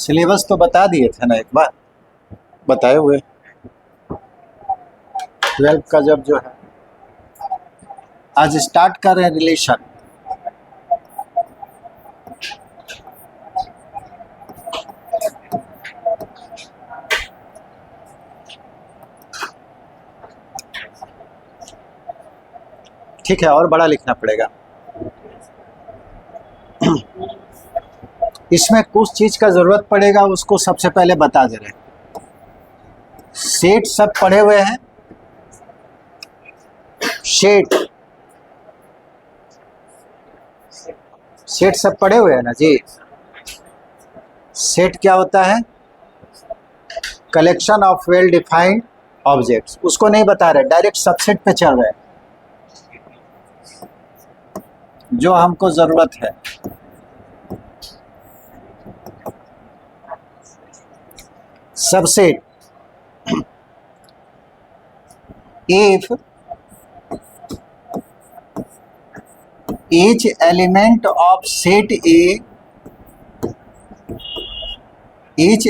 Syllabus तो बता दिए थे ना एक बार, बताए हुए 12th का जब जो है आज स्टार्ट कर रहे हैं रिलेशन। ठीक है, और बड़ा लिखना पड़ेगा। इसमें कुछ चीज का जरूरत पड़ेगा, उसको सबसे पहले बता दे रहे हैं। सेट सब पढ़े हुए हैं, सेट सब पढ़े हुए हैं ना जी। सेट क्या होता है? Collection of well defined objects. उसको नहीं बता रहे, डायरेक्ट सबसेट पे चल रहे हैं जो हमको जरूरत है। Subset if each element of set A is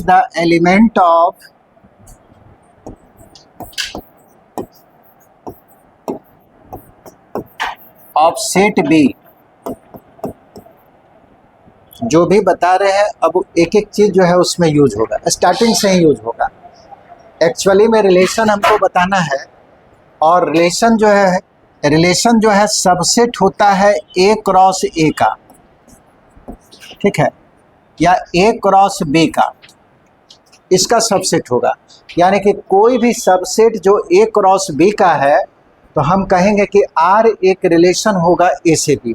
the element of set B। जो भी बता रहे हैं अब एक एक चीज जो है उसमें यूज होगा, स्टार्टिंग से ही यूज होगा। एक्चुअली में रिलेशन हमको बताना है, और रिलेशन जो है सबसेट होता है A क्रॉस A का, ठीक है, या A क्रॉस B का, इसका सबसेट होगा। यानी कि कोई भी सबसेट जो A क्रॉस B का है तो हम कहेंगे कि R एक रिलेशन होगा A से B।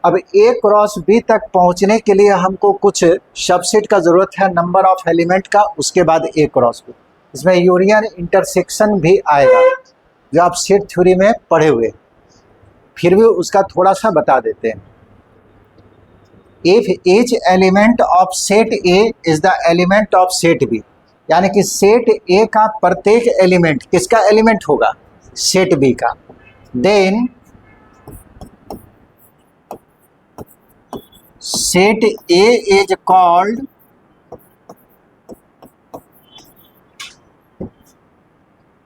अब A क्रॉस B तक पहुंचने के लिए हमको कुछ सबसेट का जरूरत है, नंबर ऑफ एलिमेंट का, उसके बाद A क्रॉस B। इसमें यूनियन इंटरसेक्शन भी आएगा जो आप सेट थ्योरी में पढ़े हुए, फिर भी उसका थोड़ा सा बता देते हैं। If each element of set A is the element of set B, यानी कि सेट A का प्रत्येक एलिमेंट किसका एलिमेंट होगा? सेट B का। Then set A is called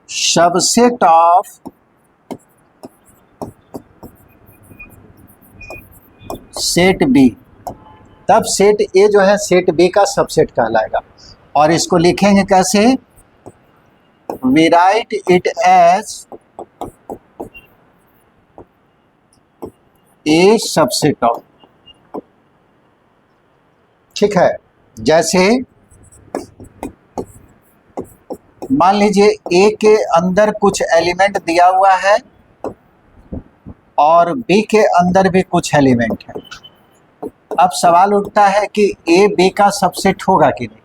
subset of set B। तब सेट A जो है सेट B का सबसेट कहलाएगा। और इसको लिखेंगे कैसे? We write it as A subset of। ठीक है, जैसे मान लीजिए A के अंदर कुछ एलिमेंट दिया हुआ है और B के अंदर भी कुछ एलिमेंट है। अब सवाल उठता है कि A B का सबसेट होगा कि नहीं।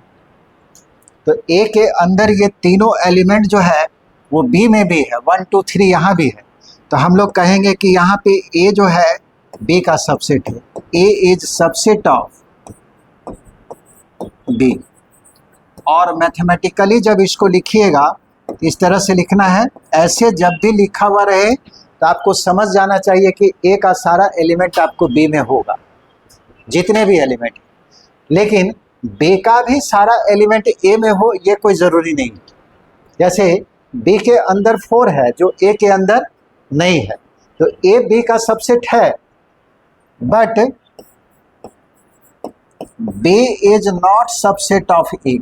तो A के अंदर ये तीनों एलिमेंट जो है वो B में भी है, 1 2 3 यहाँ भी है। तो हम लोग कहेंगे कि यहाँ पे A जो है B का सबसेट है। A is subset of B। और मैथमेटिकली जब इसको लिखिएगा इस तरह से लिखना है। ऐसे जब भी लिखा हुआ रहे तो आपको समझ जाना चाहिए कि A का सारा एलिमेंट आपको B में होगा, जितने भी एलिमेंट। लेकिन B का भी सारा एलिमेंट A में हो ये कोई ज़रूरी नहीं। जैसे B के अंदर 4 है जो A के अंदर नहीं है, तो A B का सबसेट है, but B is not subset of A,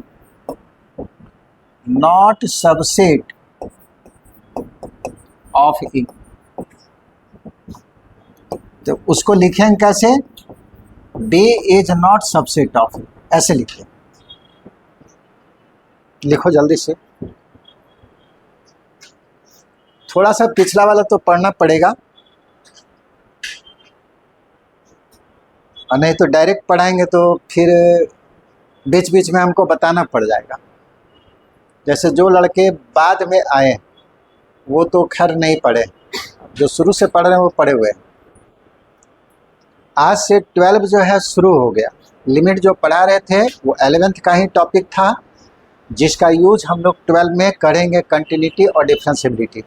not subset of A। तो उसको लिखेंगे कैसे? B is not subset of A, ऐसे लिखिए। लिखो जल्दी से, थोड़ा सा पिछला वाला तो पढ़ना पड़ेगा, और नहीं तो डायरेक्ट पढ़ाएंगे तो फिर बीच बीच में हमको बताना पड़ जाएगा। जैसे जो लड़के बाद में आए वो तो खैर नहीं पढ़े, जो शुरू से पढ़ रहे हैं वो पढ़े हुए हैं। आज से 12 जो है शुरू हो गया। लिमिट जो पढ़ा रहे थे वो 11th का ही टॉपिक था, जिसका यूज हम लोग 12 में करेंगे, कंटिन्यूटी और डिफरेंशिएबिलिटी।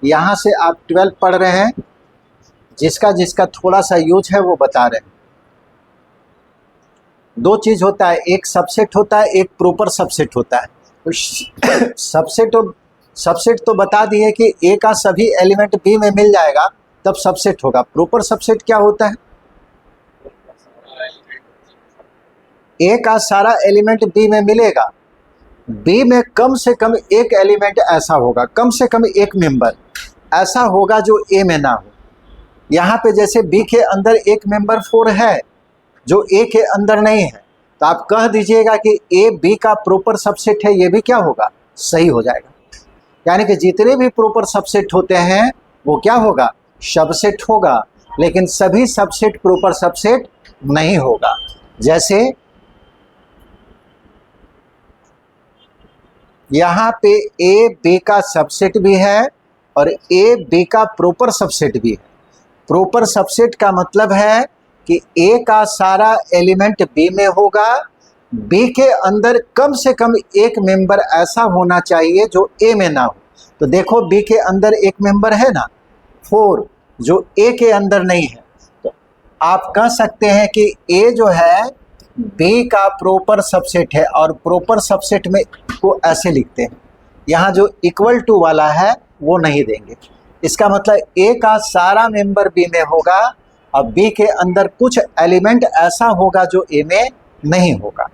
यहाँ से आप 12 पढ़ रहे हैं, जिसका जिसका थोड़ा सा यूज है वो बता रहे हैं। दो चीज होता है, एक सबसेट होता है, एक प्रॉपर सबसेट होता है। तो सबसेट तो बता दिए कि ए का सभी एलिमेंट बी में मिल जाएगा तब सबसेट होगा। प्रॉपर सबसेट क्या होता है? ए का सारा एलिमेंट बी में मिलेगा, बी में कम से कम एक एलिमेंट ऐसा होगा, कम से कम एक मेंबर ऐसा होगा जो ए में ना हो। यहाँ पे जैसे बी के अंदर एक मेंबर 4 है जो ए के अंदर नहीं है, तो आप कह दीजिएगा कि ए बी का प्रॉपर सबसेट है, ये भी क्या होगा? सही हो जाएगा। यानी कि जितने भी प्रॉपर सबसेट होते हैं वो क्या होगा? सबसेट होगा, लेकिन सभी सबसेट प्रॉपर सबसेट नहीं होगा। जैसे यहाँ पे ए बी का सबसेट भी है और ए बी का प्रॉपर सबसेट भी है। प्रॉपर सबसेट का मतलब है कि ए का सारा एलिमेंट बी में होगा, बी के अंदर कम से कम एक मेंबर ऐसा होना चाहिए जो ए में ना हो। तो देखो बी के अंदर एक मेंबर है ना 4, जो ए के अंदर नहीं है, तो आप कह सकते हैं कि ए जो है बी का प्रॉपर सबसेट है। और प्रॉपर सबसेट में को ऐसे लिखते हैं, यहाँ जो इक्वल टू वाला है वो नहीं देंगे। इसका मतलब ए का सारा मेंबर बी में होगा और बी के अंदर कुछ एलिमेंट ऐसा होगा जो ए में नहीं होगा।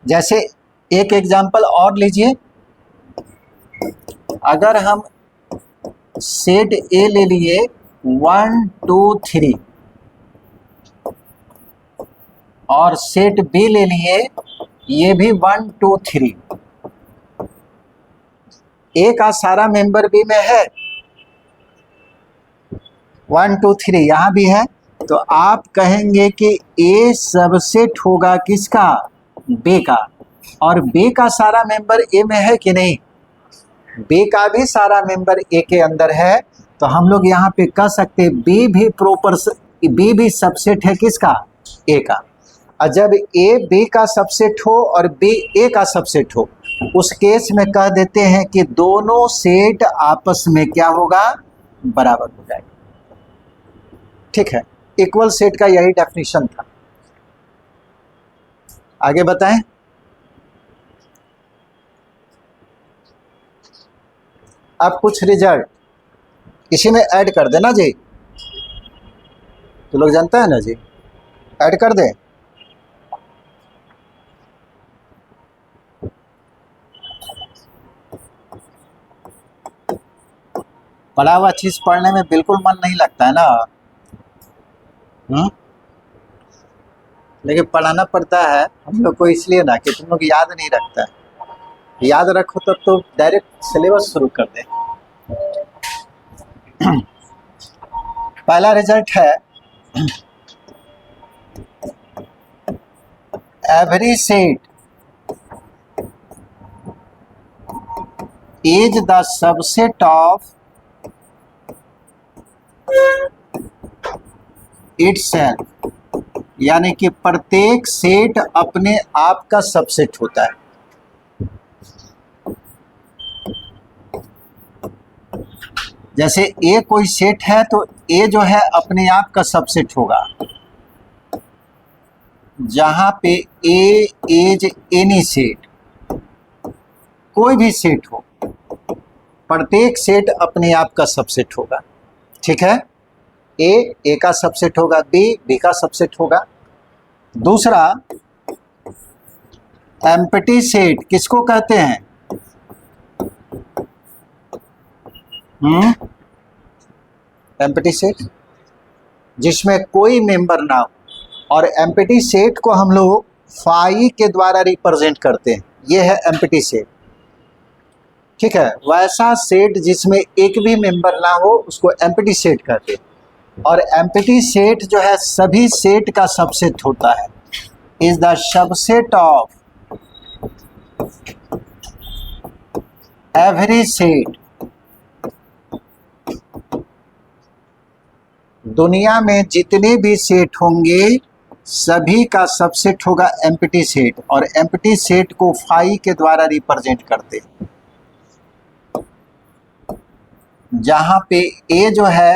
जैसे एक एग्जांपल और लीजिए, अगर हम सेट ए ले लिए 1 2 3 और सेट बी ले लिए ये भी 1 2 3, ए का सारा मेंबर बी में है 1 2 3 यहाँ भी है, तो आप कहेंगे कि ए सबसेट होगा किसका? बी का। और बी का सारा मेंबर ए में है कि नहीं? बी का भी सारा मेंबर ए के अंदर है, तो हम लोग यहाँ पे कह सकते हैं बी भी सबसेट है किसका? ए का। और जब ए बी का सबसेट हो और बी ए का सबसेट हो, उस केस में कह देते हैं कि दोनों सेट आपस में क्या होगा? बराबर हो जाएगा। ठीक है, इक्वल सेट का यही डेफिनेशन था। आगे बताएं। अब कुछ रिजल्ट इसी में ऐड कर देना जी, तो लोग जानता है ना जी, ऐड कर दे। पढ़ा हुआ चीज पढ़ने में बिल्कुल मन नहीं लगता है ना, लेकिन पढ़ाना पड़ता है हम लोग को इसलिए ना कि तुम लोग याद नहीं रखता है। याद रखो तब तो डायरेक्ट सिलेबस शुरू कर दे। पहला रिजल्ट है every set is the subset of itself, यानी कि प्रत्येक सेट अपने आप का सबसेट होता है। जैसे ए कोई सेट है तो ए जो है अपने आप का सबसेट होगा, जहां पे ए इज एनी सेट, कोई भी सेट हो, प्रत्येक सेट अपने आप का सबसेट होगा। ठीक है, ए का सबसेट होगा, बी का सबसेट होगा। दूसरा, एम्प्टी सेट किसको कहते हैं? एम्प्टी सेट जिसमें कोई मेंबर ना हो, और एम्प्टी सेट को हम लोग फाई के द्वारा रिप्रेजेंट करते हैं, ये है एम्प्टी सेट। ठीक है, वैसा सेट जिसमें एक भी मेंबर ना हो उसको एम्प्टी सेट कहते हैं। और एम्प्टी सेट जो है सभी सेट का सबसेट होता है, is the subset of every set. दुनिया में जितने भी सेट होंगे सभी का सबसेट होगा एम्प्टी सेट, और एम्प्टी सेट को फाई के द्वारा रिप्रेजेंट करते हैं, जहां पे ए जो है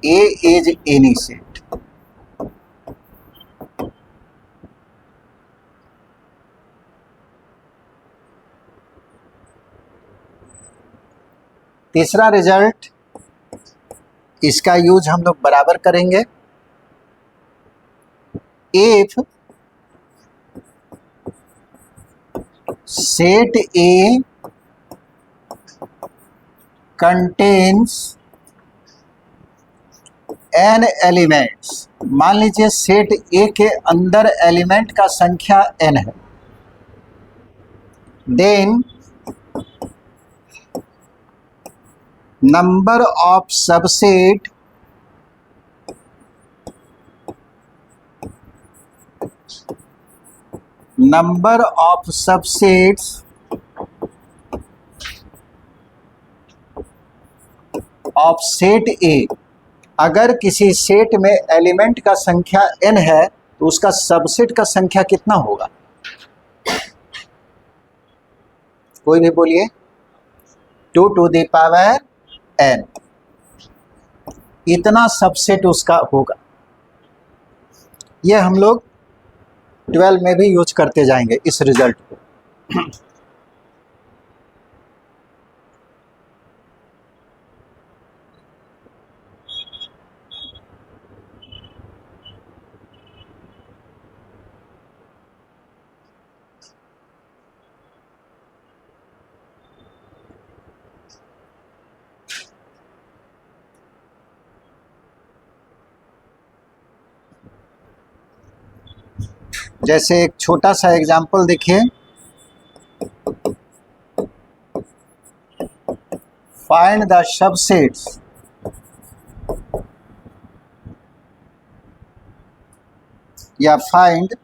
ए इज एनी सेट। तीसरा रिजल्ट, इसका यूज हम लोग बराबर करेंगे। If set A contains an elements, मान लीजिए सेट ए के अंदर एलिमेंट का संख्या n है, then number of subset subsets of set A, अगर किसी सेट में एलिमेंट का संख्या n है तो उसका सबसेट का संख्या कितना होगा? कोई भी बोलिए। 2 to the power n, इतना सबसेट उसका होगा। ये हम लोग 12 में भी यूज करते जाएंगे इस रिजल्ट को। जैसे एक छोटा सा एग्जांपल देखिए, फाइंड द सबसेट्स या find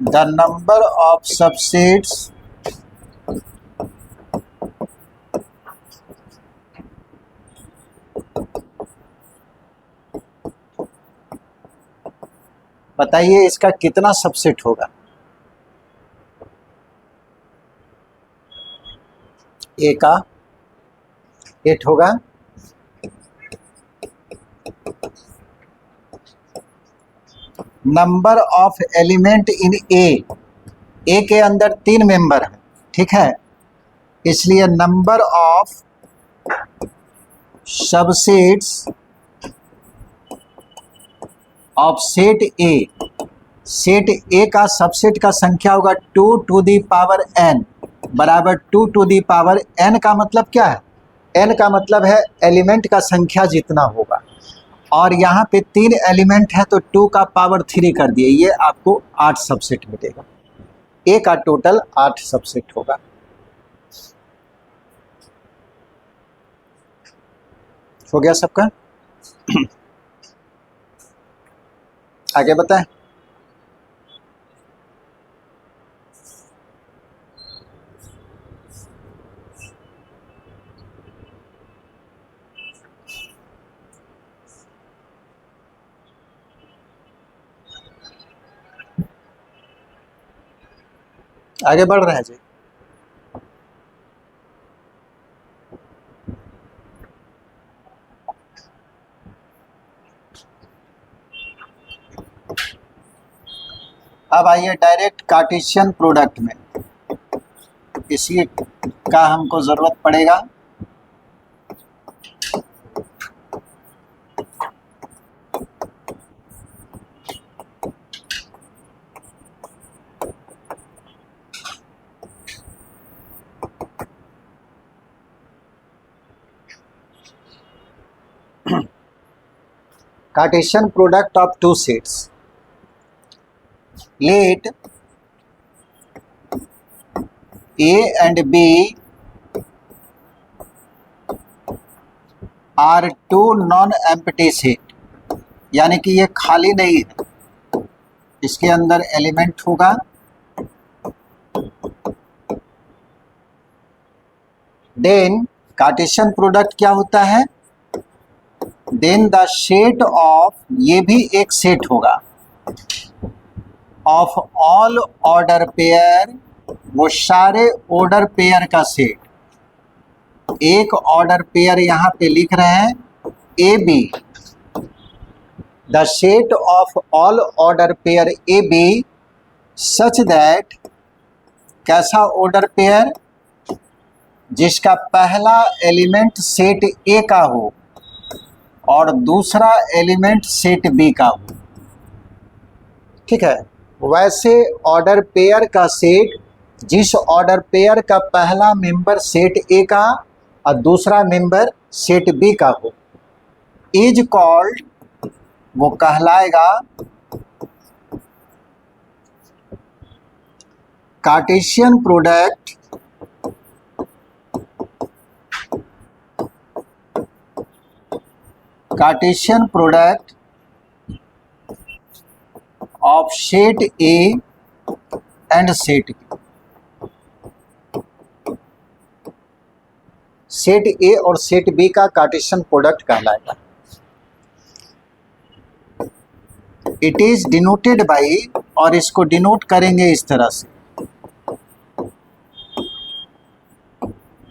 the number of subsets बताइए इसका कितना सबसेट होगा? ए का 8 होगा, नंबर ऑफ एलिमेंट इन ए के अंदर 3 मेंबर है, ठीक है, इसलिए number of subsets of set A, set ए का सबसेट का संख्या होगा 2 to the power n बराबर 2 to the power n का मतलब क्या है? n का मतलब है एलिमेंट का संख्या जितना होगा, और यहाँ पे 3 एलिमेंट है तो 2 का पावर 3 कर दिए, ये आपको 8 सबसेट मिलेगा। ए का टोटल 8 सबसेट होगा। हो गया सबका? आगे बताएं। आगे बढ़ रहे हैं जी। अब आइए डायरेक्ट कार्टेशियन प्रोडक्ट में, इसी का हमको जरूरत पड़ेगा। Cartesian product of two sets. Let A and B are two non-empty set, यानी कि ये खाली नहीं है, इसके अंदर एलिमेंट होगा। Then कार्टेशियन प्रोडक्ट क्या होता है, देन द सेट ऑफ, ये भी एक सेट होगा, ऑफ ऑल ऑर्डर पेयर, वो सारे ऑर्डर पेयर का सेट, एक ऑर्डर पेयर यहां पे लिख रहे हैं A B, the set of all order pair A B such that, कैसा ऑर्डर पेयर, जिसका पहला एलिमेंट सेट ए का हो और दूसरा एलिमेंट सेट बी का हो। ठीक है, वैसे ऑर्डर पेयर का सेट जिस ऑर्डर पेयर का पहला मेंबर सेट ए का और दूसरा मेंबर सेट बी का हो, इज कॉल्ड, वो कहलाएगा Cartesian product of set A and set B. Set A और सेट बी का कार्टेशियन प्रोडक्ट कहलाएगा। इट इज डिनोटेड बाई, और इसको डिनोट करेंगे इस तरह से,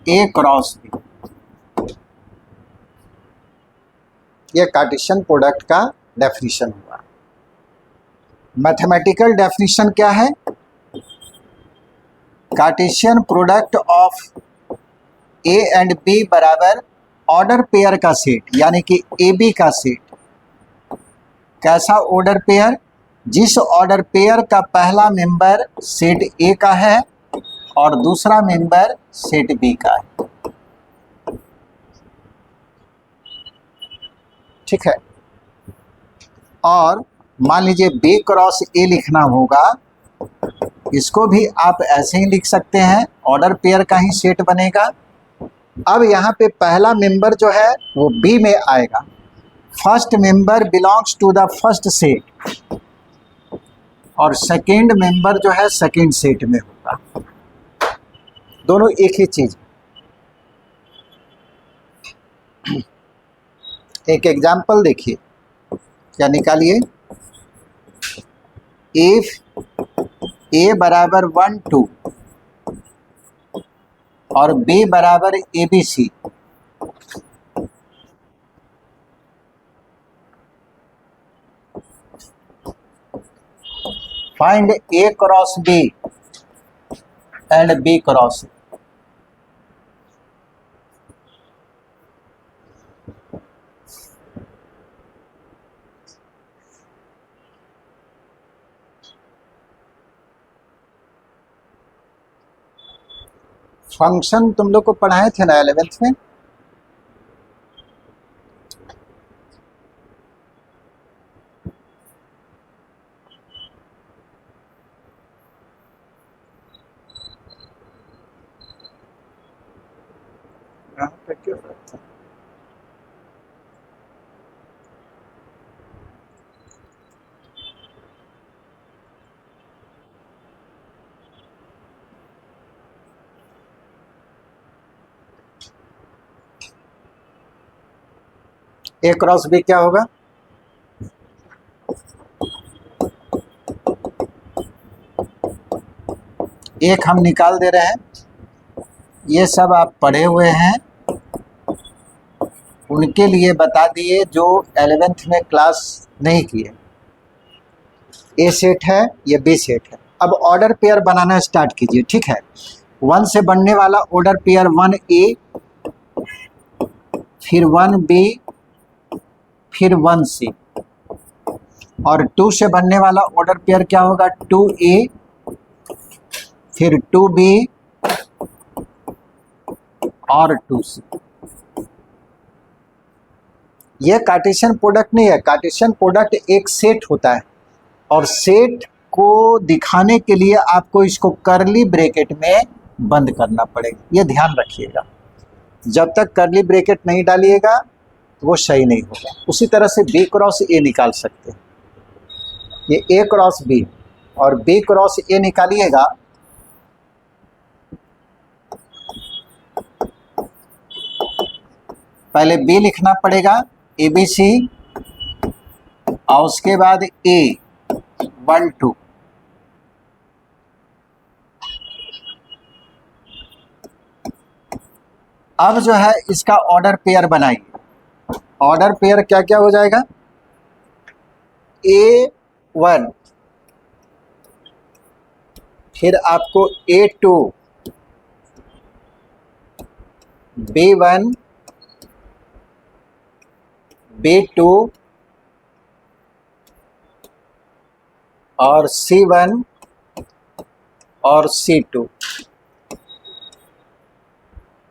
ए क्रॉस बी। यह कार्टेशियन प्रोडक्ट का डेफिनेशन हुआ। मैथमेटिकल डेफिनेशन क्या है, Cartesian product of A and B बराबर ऑर्डर पेयर का सेट, यानी कि ए बी का सेट। कैसा ऑर्डर पेयर, जिस ऑर्डर पेयर का पहला मेंबर सेट ए का है और दूसरा मेंबर सेट बी का है। ठीक है, और मान लीजिए बी क्रॉस ए लिखना होगा, इसको भी आप ऐसे ही लिख सकते हैं, ऑर्डर पेयर का ही सेट बनेगा। अब यहाँ पे पहला मेंबर जो है वो बी में आएगा, first member belongs to the first set, और सेकेंड मेंबर जो है सेकेंड सेट में होगा। दोनों एक ही चीज। एक एग्जाम्पल देखिए, क्या निकालिए, इफ ए बराबर 1 2 और बी बराबर A B C, find A cross B and B cross. Function तुम लोग को पढ़ाए थे ना 11th में, ए क्रॉस बी क्या होगा, एक हम निकाल दे रहे हैं, ये सब आप पढ़े हुए हैं, उनके लिए बता दिए जो 11th में क्लास नहीं किए। ए सेट है, ये बी सेट है। अब ऑर्डर पेयर बनाना स्टार्ट कीजिए। ठीक है, 1 से बनने वाला ऑर्डर पेयर 1A, फिर 1B, फिर 1C, और 2 से बनने वाला ऑर्डर पेयर क्या होगा, 2A, फिर 2B और 2C। यह कार्टेशियन प्रोडक्ट नहीं है। कार्टेशियन प्रोडक्ट एक सेट होता है, और सेट को दिखाने के लिए आपको इसको करली ब्रैकेट में बंद करना पड़ेगा। ये ध्यान रखिएगा, जब तक करली ब्रैकेट नहीं डालिएगा वो सही नहीं होगा। उसी तरह से बी क्रॉस ए निकाल सकते हैं। ये ए क्रॉस बी और बी क्रॉस ए निकालिएगा पहले बी लिखना पड़ेगा ABC और उसके बाद A 1 2। अब जो है इसका ऑर्डर पेयर बनाइए। ऑर्डर पेयर क्या क्या हो जाएगा? A1, फिर आपको A2, B1, B2 और C1 और C2,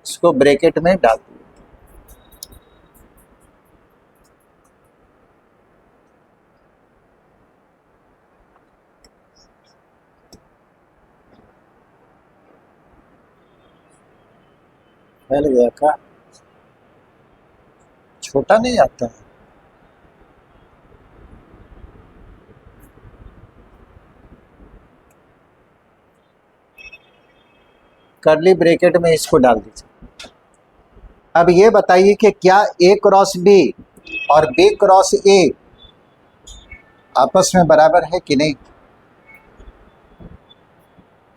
इसको ब्रैकेट में डाल दीजिए। फैल गया का? छोटा नहीं आता है? कर्ली ब्रैकेट में इसको डाल दीजिए। अब ये बताइए कि क्या A क्रॉस B और B क्रॉस A आपस में बराबर है कि नहीं?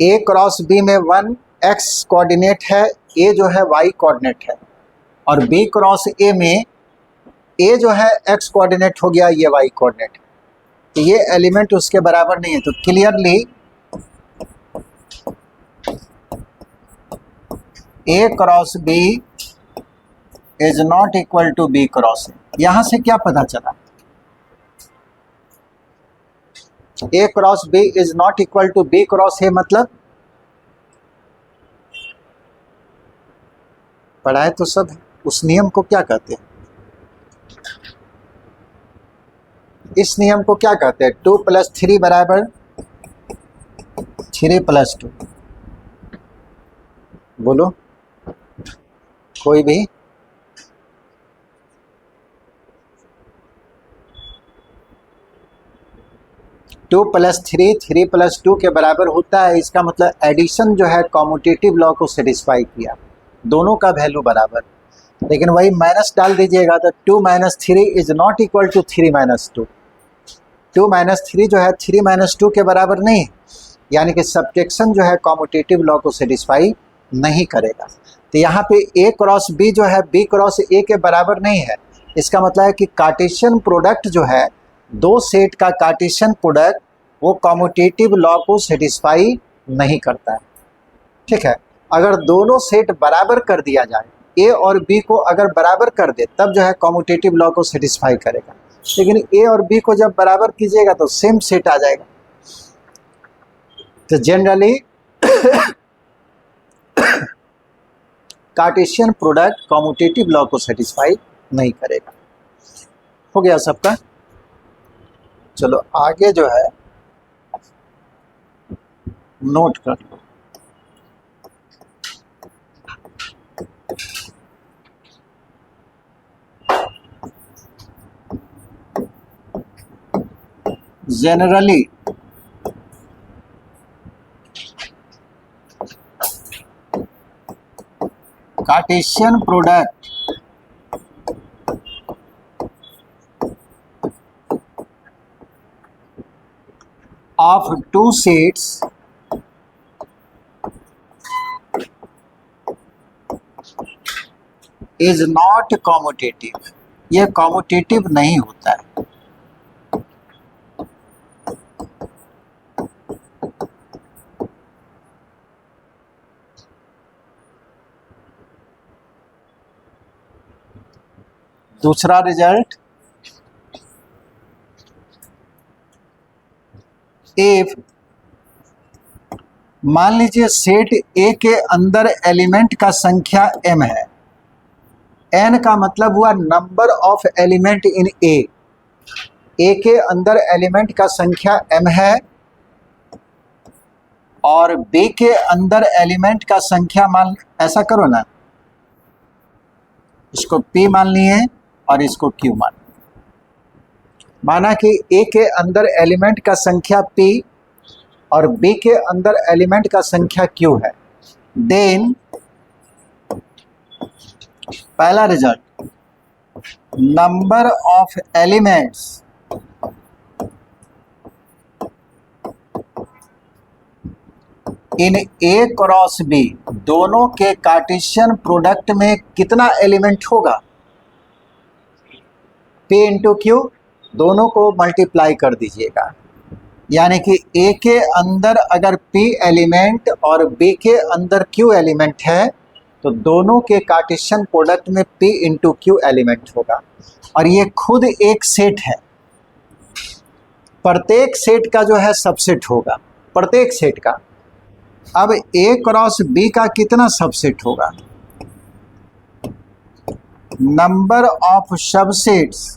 A क्रॉस B में 1 x कोऑर्डिनेट है, A जो है y कोऑर्डिनेट है, और B क्रॉस A में A जो है x कोऑर्डिनेट हो गया, ये y कोऑर्डिनेट है। तो ये एलिमेंट उसके बराबर नहीं है। तो clearly A cross B is not equal to B cross A। यहां से क्या पता चला? A cross B is not equal to B cross A मतलब पढ़ाए तो सब है। उस नियम को क्या कहते हैं? इस नियम को क्या कहते हैं? 2 + 3 बराबर 3 + 2। बोलो कोई भी। टू प्लस थ्री 3 + 2 के बराबर होता है। इसका मतलब एडिशन जो है कॉम्यूटेटिव लॉ को सेटिस्फाई किया, दोनों का वैल्यू बराबर। लेकिन वही माइनस डाल दीजिएगा तो 2 - 3 इज नॉट इक्वल टू 3 - 2। 2 - 3 जो है 3 - 2 के बराबर नहीं है, यानी कि सब्ट्रैक्शन जो है कॉम्यूटेटिव लॉ को सेटिस्फाई नहीं करेगा। तो यहाँ पे A क्रॉस B जो है B क्रॉस A के बराबर नहीं है। इसका मतलब है कि कार्टेशियन प्रोडक्ट जो है, दो सेट का कार्टेशियन प्रोडक्ट, वो कॉम्यूटेटिव लॉ को सेटिस्फाई नहीं करता है। ठीक है, अगर दोनों सेट बराबर कर दिया जाए, A और B को अगर बराबर कर दे तब जो है कॉम्यूटेटिव लॉ को सेटिस्फाई करेगा। लेकिन A और B को जब बराबर कीजिएगा तो सेम सेट आ जाएगा। तो generally Cartesian product commutative law को सेटिस्फाई नहीं करेगा। हो गया सबका? चलो आगे जो है नोट कर लो। Generally Cartesian product of two sets is not commutative। यह कॉम्यूटेटिव नहीं होता है। दूसरा रिजल्ट, इफ मान लीजिए सेट ए के अंदर एलिमेंट का संख्या m है। n का मतलब हुआ नंबर ऑफ एलिमेंट इन ए। ए के अंदर एलिमेंट का संख्या m है और बी के अंदर एलिमेंट का संख्या मान, ऐसा करो ना, इसको p मान लिए और इसको q मान। माना कि ए के अंदर एलिमेंट का संख्या p और बी के अंदर एलिमेंट का संख्या q है। देन पहला result, number of elements in A cross B, दोनों के कार्टेशियन प्रोडक्ट में कितना एलिमेंट होगा? P इंटू क्यू, दोनों को मल्टीप्लाई कर दीजिएगा। यानी कि ए के अंदर अगर P एलिमेंट और B के अंदर Q एलिमेंट है तो दोनों के कार्टेशियन प्रोडक्ट में P इंटू क्यू एलिमेंट होगा। और ये खुद एक सेट है, प्रत्येक सेट का जो है सबसेट होगा, प्रत्येक सेट का। अब A क्रॉस B का कितना सबसेट होगा? Number of subsets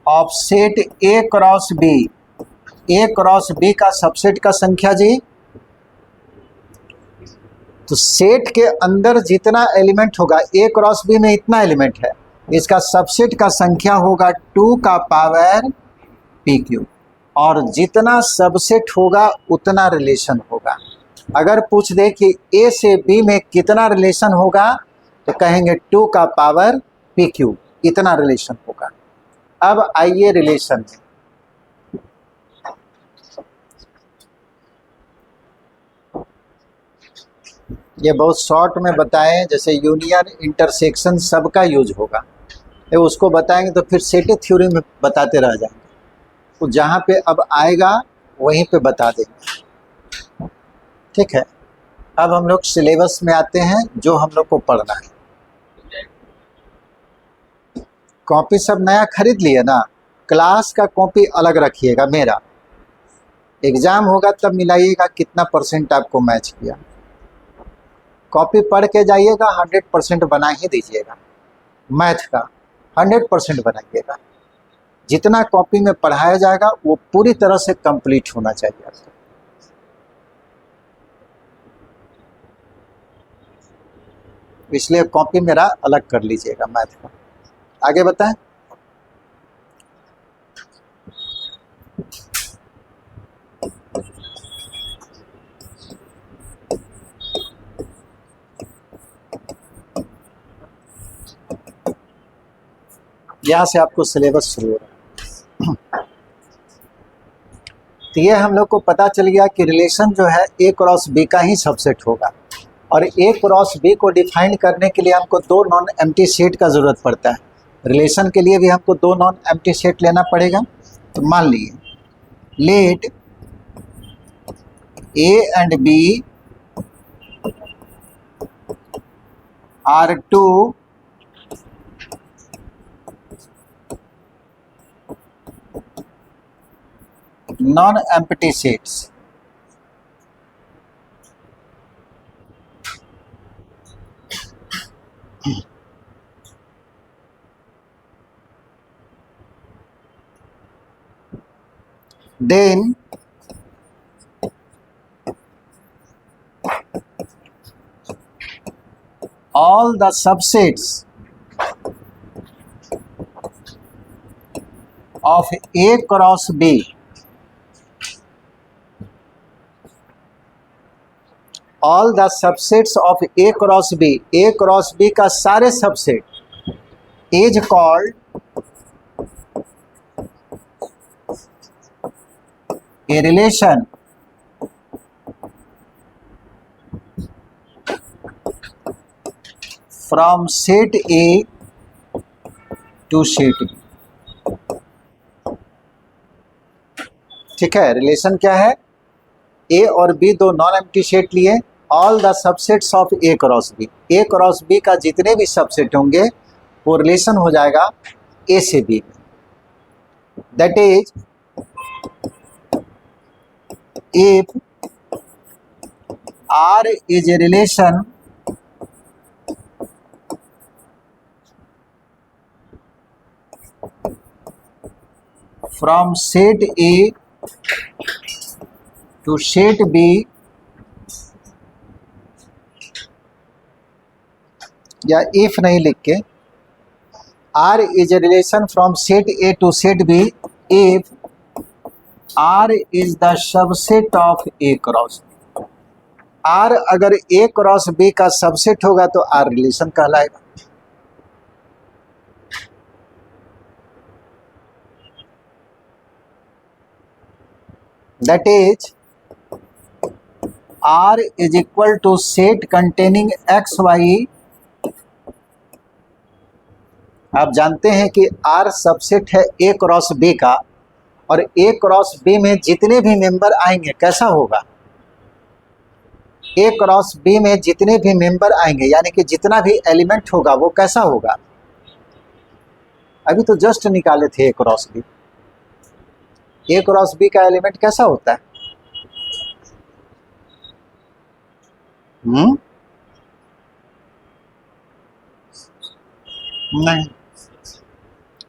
of set A cross B, A cross B का सबसेट का संख्या जी। तो सेट के अंदर जितना एलिमेंट होगा, A क्रॉस B में इतना एलिमेंट है, इसका सबसेट का संख्या होगा 2 का पावर PQ। और जितना सबसेट होगा उतना रिलेशन होगा। अगर पूछ दे कि A से B में कितना रिलेशन होगा तो कहेंगे 2 का पावर PQ, इतना रिलेशन होगा। अब आइए रिलेशन में, ये बहुत शॉर्ट में बताएं, जैसे यूनियन इंटरसेक्शन सबका यूज होगा, ये उसको बताएंगे तो फिर सेटे थ्योरी में बताते रह जाएंगे। तो जहाँ पे अब आएगा वहीं पे बता देंगे, ठीक है। अब हम लोग सिलेबस में आते हैं, जो हम लोग को पढ़ना है। कॉपी सब नया खरीद लिए ना, क्लास का कॉपी अलग रखिएगा। मेरा एग्ज़ाम होगा तब मिलाइएगा कितना परसेंट आपको मैच किया। कॉपी पढ़ के जाइएगा, 100% बना ही दीजिएगा। मैथ का 100% बनाइएगा। जितना कॉपी में पढ़ाया जाएगा वो पूरी तरह से कंप्लीट होना चाहिए आपको। इसलिए कॉपी मेरा अलग कर लीजिएगा मैथ का। आगे बताएं। यहाँ से आपको सिलेबस शुरू हो रहा है। तो ये हम लोग को पता चल गया कि रिलेशन जो है A क्रॉस B का ही सबसेट होगा। और A क्रॉस B को डिफाइन करने के लिए हमको 2 नॉन एम्प्टी सेट का ज़रूरत पड़ता है। रिलेशन के लिए भी हमको 2 नॉन एम्प्टी सेट लेना पड़ेगा। तो मान लीजिए, let A and B are 2 non-empty sets. Then all the subsets of A cross B, all the subsets of A cross B, A cross B का सारे subset is called a relation from set A to set B। ठीक है, relation क्या है? A और B दो non empty set लिए, all the subsets of A cross B, A cross B का जितने भी सबसेट होंगे वो रिलेशन हो जाएगा A से B में। That is if R is a relation from set A to set B, या इफ नहीं लिख के, R is a relation from set A to set B if R is the subset of A cross B। R अगर A cross B का subset होगा तो R relation कहलाएगा। That is R is equal to set containing x y। आप जानते हैं कि R subset है A क्रॉस B का, और A क्रॉस B में जितने भी मेंबर आएंगे कैसा होगा, A क्रॉस B में जितने भी मेंबर आएंगे यानी कि जितना भी एलिमेंट होगा वो कैसा होगा। अभी तो जस्ट निकाले थे A cross B। A cross B का एलिमेंट कैसा होता है? नहीं,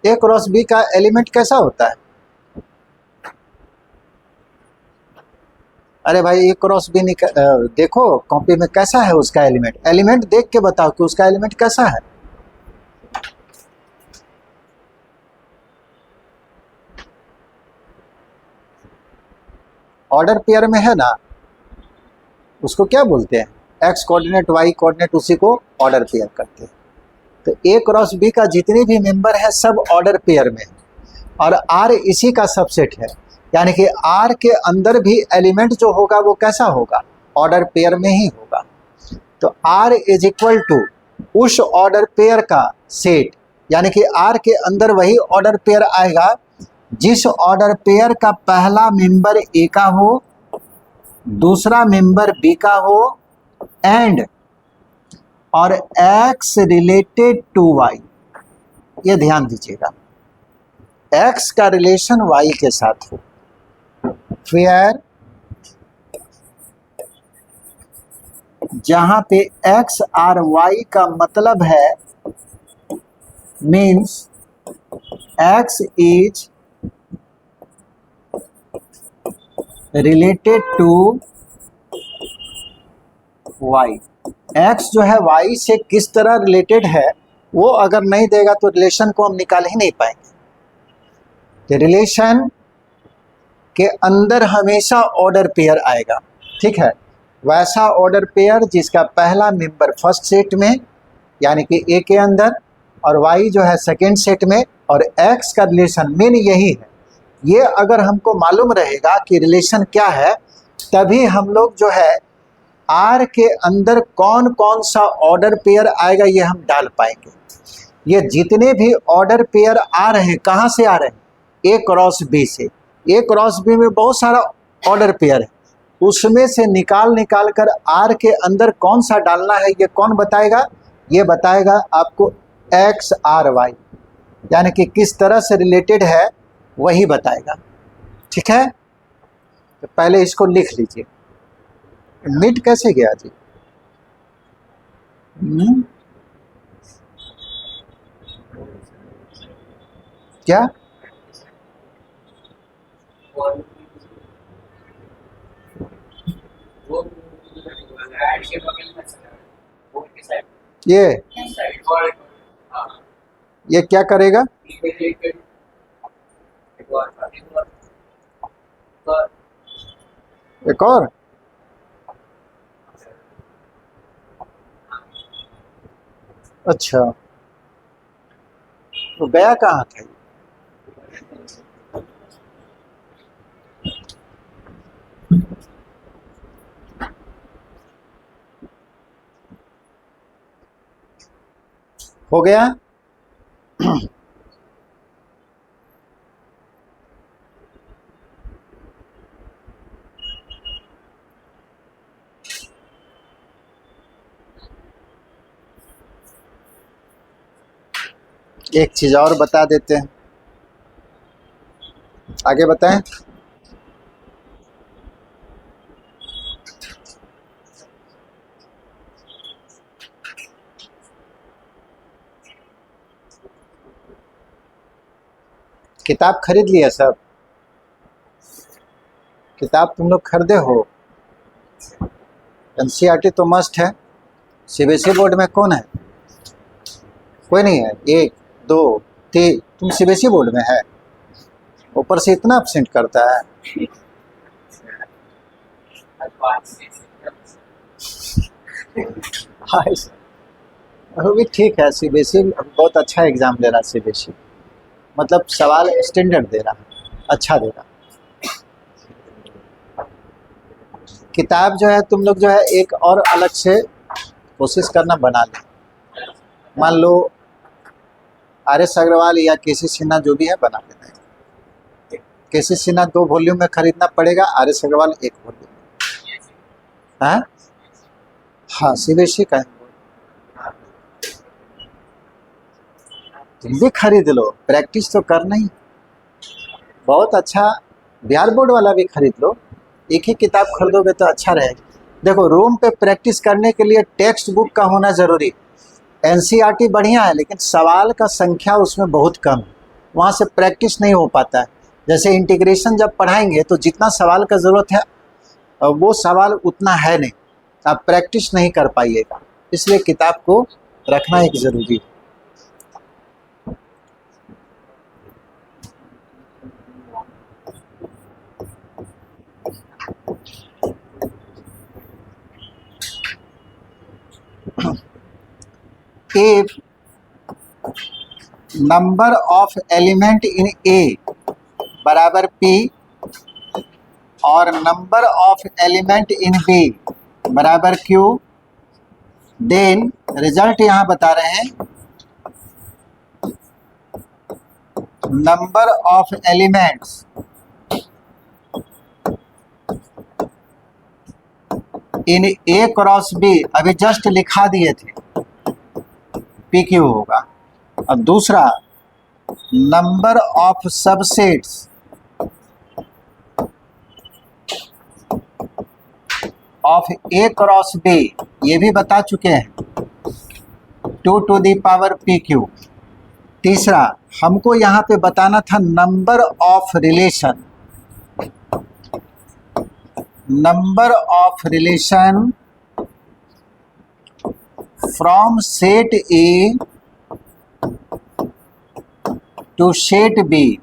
ए क्रॉस बी का एलिमेंट कैसा होता है? अरे भाई, ए क्रॉस बी देखो कॉपी में कैसा है उसका एलिमेंट। एलिमेंट देख के बताओ कि उसका एलिमेंट कैसा है। ऑर्डर पेयर में है ना, उसको क्या बोलते हैं? एक्स कोऑर्डिनेट वाई कोऑर्डिनेट, उसी को ऑर्डर पेयर करते हैं। तो ए क्रॉस बी का जितने भी मेंबर है सब ऑर्डर पेयर में है, और आर इसी का सबसेट है, यानी कि आर के अंदर भी एलिमेंट जो होगा वो कैसा होगा, ऑर्डर पेयर में ही होगा। तो आर इज इक्वल टू उस ऑर्डर पेयर का सेट, यानी कि आर के अंदर वही ऑर्डर पेयर आएगा जिस ऑर्डर पेयर का पहला मेंबर ए का हो, दूसरा मेंबर बी का हो, एंड और x रिलेटेड टू y। ये ध्यान दीजिएगा, x का रिलेशन y के साथ हो, फिर जहां पे x और y का मतलब है, means x is related to y। x जो है y से किस तरह रिलेटेड है वो अगर नहीं देगा तो रिलेशन को हम निकाल ही नहीं पाएंगे। तो रिलेशन के अंदर हमेशा ऑर्डर पेयर आएगा, ठीक है। वैसा ऑर्डर पेयर जिसका पहला मेंबर फर्स्ट सेट में यानी कि ए के अंदर, और y जो है सेकेंड सेट में, और x का रिलेशन मेन यही है। ये अगर हमको मालूम रहेगा कि रिलेशन क्या है, तभी हम लोग जो है आर के अंदर कौन कौन सा ऑर्डर पेयर आएगा ये हम डाल पाएंगे। ये जितने भी ऑर्डर पेयर आ रहे हैं कहाँ से आ रहे हैं? ए क्रॉस बी से। ए क्रॉस बी में बहुत सारा ऑर्डर पेयर है, उसमें से निकाल कर आर के अंदर कौन सा डालना है ये कौन बताएगा? ये बताएगा आपको एक्स आर वाई, यानी कि किस तरह से रिलेटेड है वही बताएगा, ठीक है। तो पहले इसको लिख लीजिए। मिट कैसे गया जी? क्या ये क्या करेगा? एक और अच्छा, तो गया कहाँ था? हो गया? एक चीज और बता देते हैं, आगे बताएं। किताब खरीद लिया सब? किताब तुम लोग खरीदे हो? एनसीईआरटी तो मस्ट है। सीबीएसई बोर्ड में कौन है? कोई नहीं है? 1 2 3 तुम सीबीएसई बोर्ड में है, ऊपर से इतना एब्सेंट करता है। हाँ वो भी ठीक है। सीबीएसई बहुत अच्छा एग्जाम दे रहा है। सीबीएसई मतलब सवाल स्टैंडर्ड दे रहा है, अच्छा दे रहा है। किताब जो है तुम लोग जो है एक और अलग से कोशिश करना बना लें। मान लो आर एस अग्रवाल या केसी सिन्हा जो भी है बना लेना है। केसी सिन्हा 2 वॉल्यूम में खरीदना पड़ेगा, आर एस अग्रवाल 1 वॉल्यूम में। हाँ हाँ सीबीएसई का है। तुम भी खरीद लो, प्रैक्टिस तो करना ही। बहुत अच्छा। बिहार बोर्ड वाला भी खरीद लो, एक ही किताब खरीदोगे तो अच्छा रहेगा। देखो रूम पे प्रैक्टिस करने के लिए टेक्स्ट बुक का होना ज़रूरी। एनसीईआरटी बढ़िया है लेकिन सवाल का संख्या उसमें बहुत कम है, वहाँ से प्रैक्टिस नहीं हो पाता है। जैसे इंटीग्रेशन जब पढ़ाएंगे तो जितना सवाल का ज़रूरत है वो सवाल उतना है नहीं, आप प्रैक्टिस नहीं कर पाइएगा। इसलिए किताब को रखना एक ज़रूरी है। If number of element in A बराबर P और number of element in B बराबर Q, देन रिजल्ट यहाँ बता रहे हैं number of elements in A cross B, अभी जस्ट लिखा दिए थे, पी क्यू होगा। और दूसरा number of subsets of A cross B, ये भी बता चुके हैं, 2 to the power P Q. तीसरा हमको यहाँ पे बताना था number of relation, number of relation from set A to set B.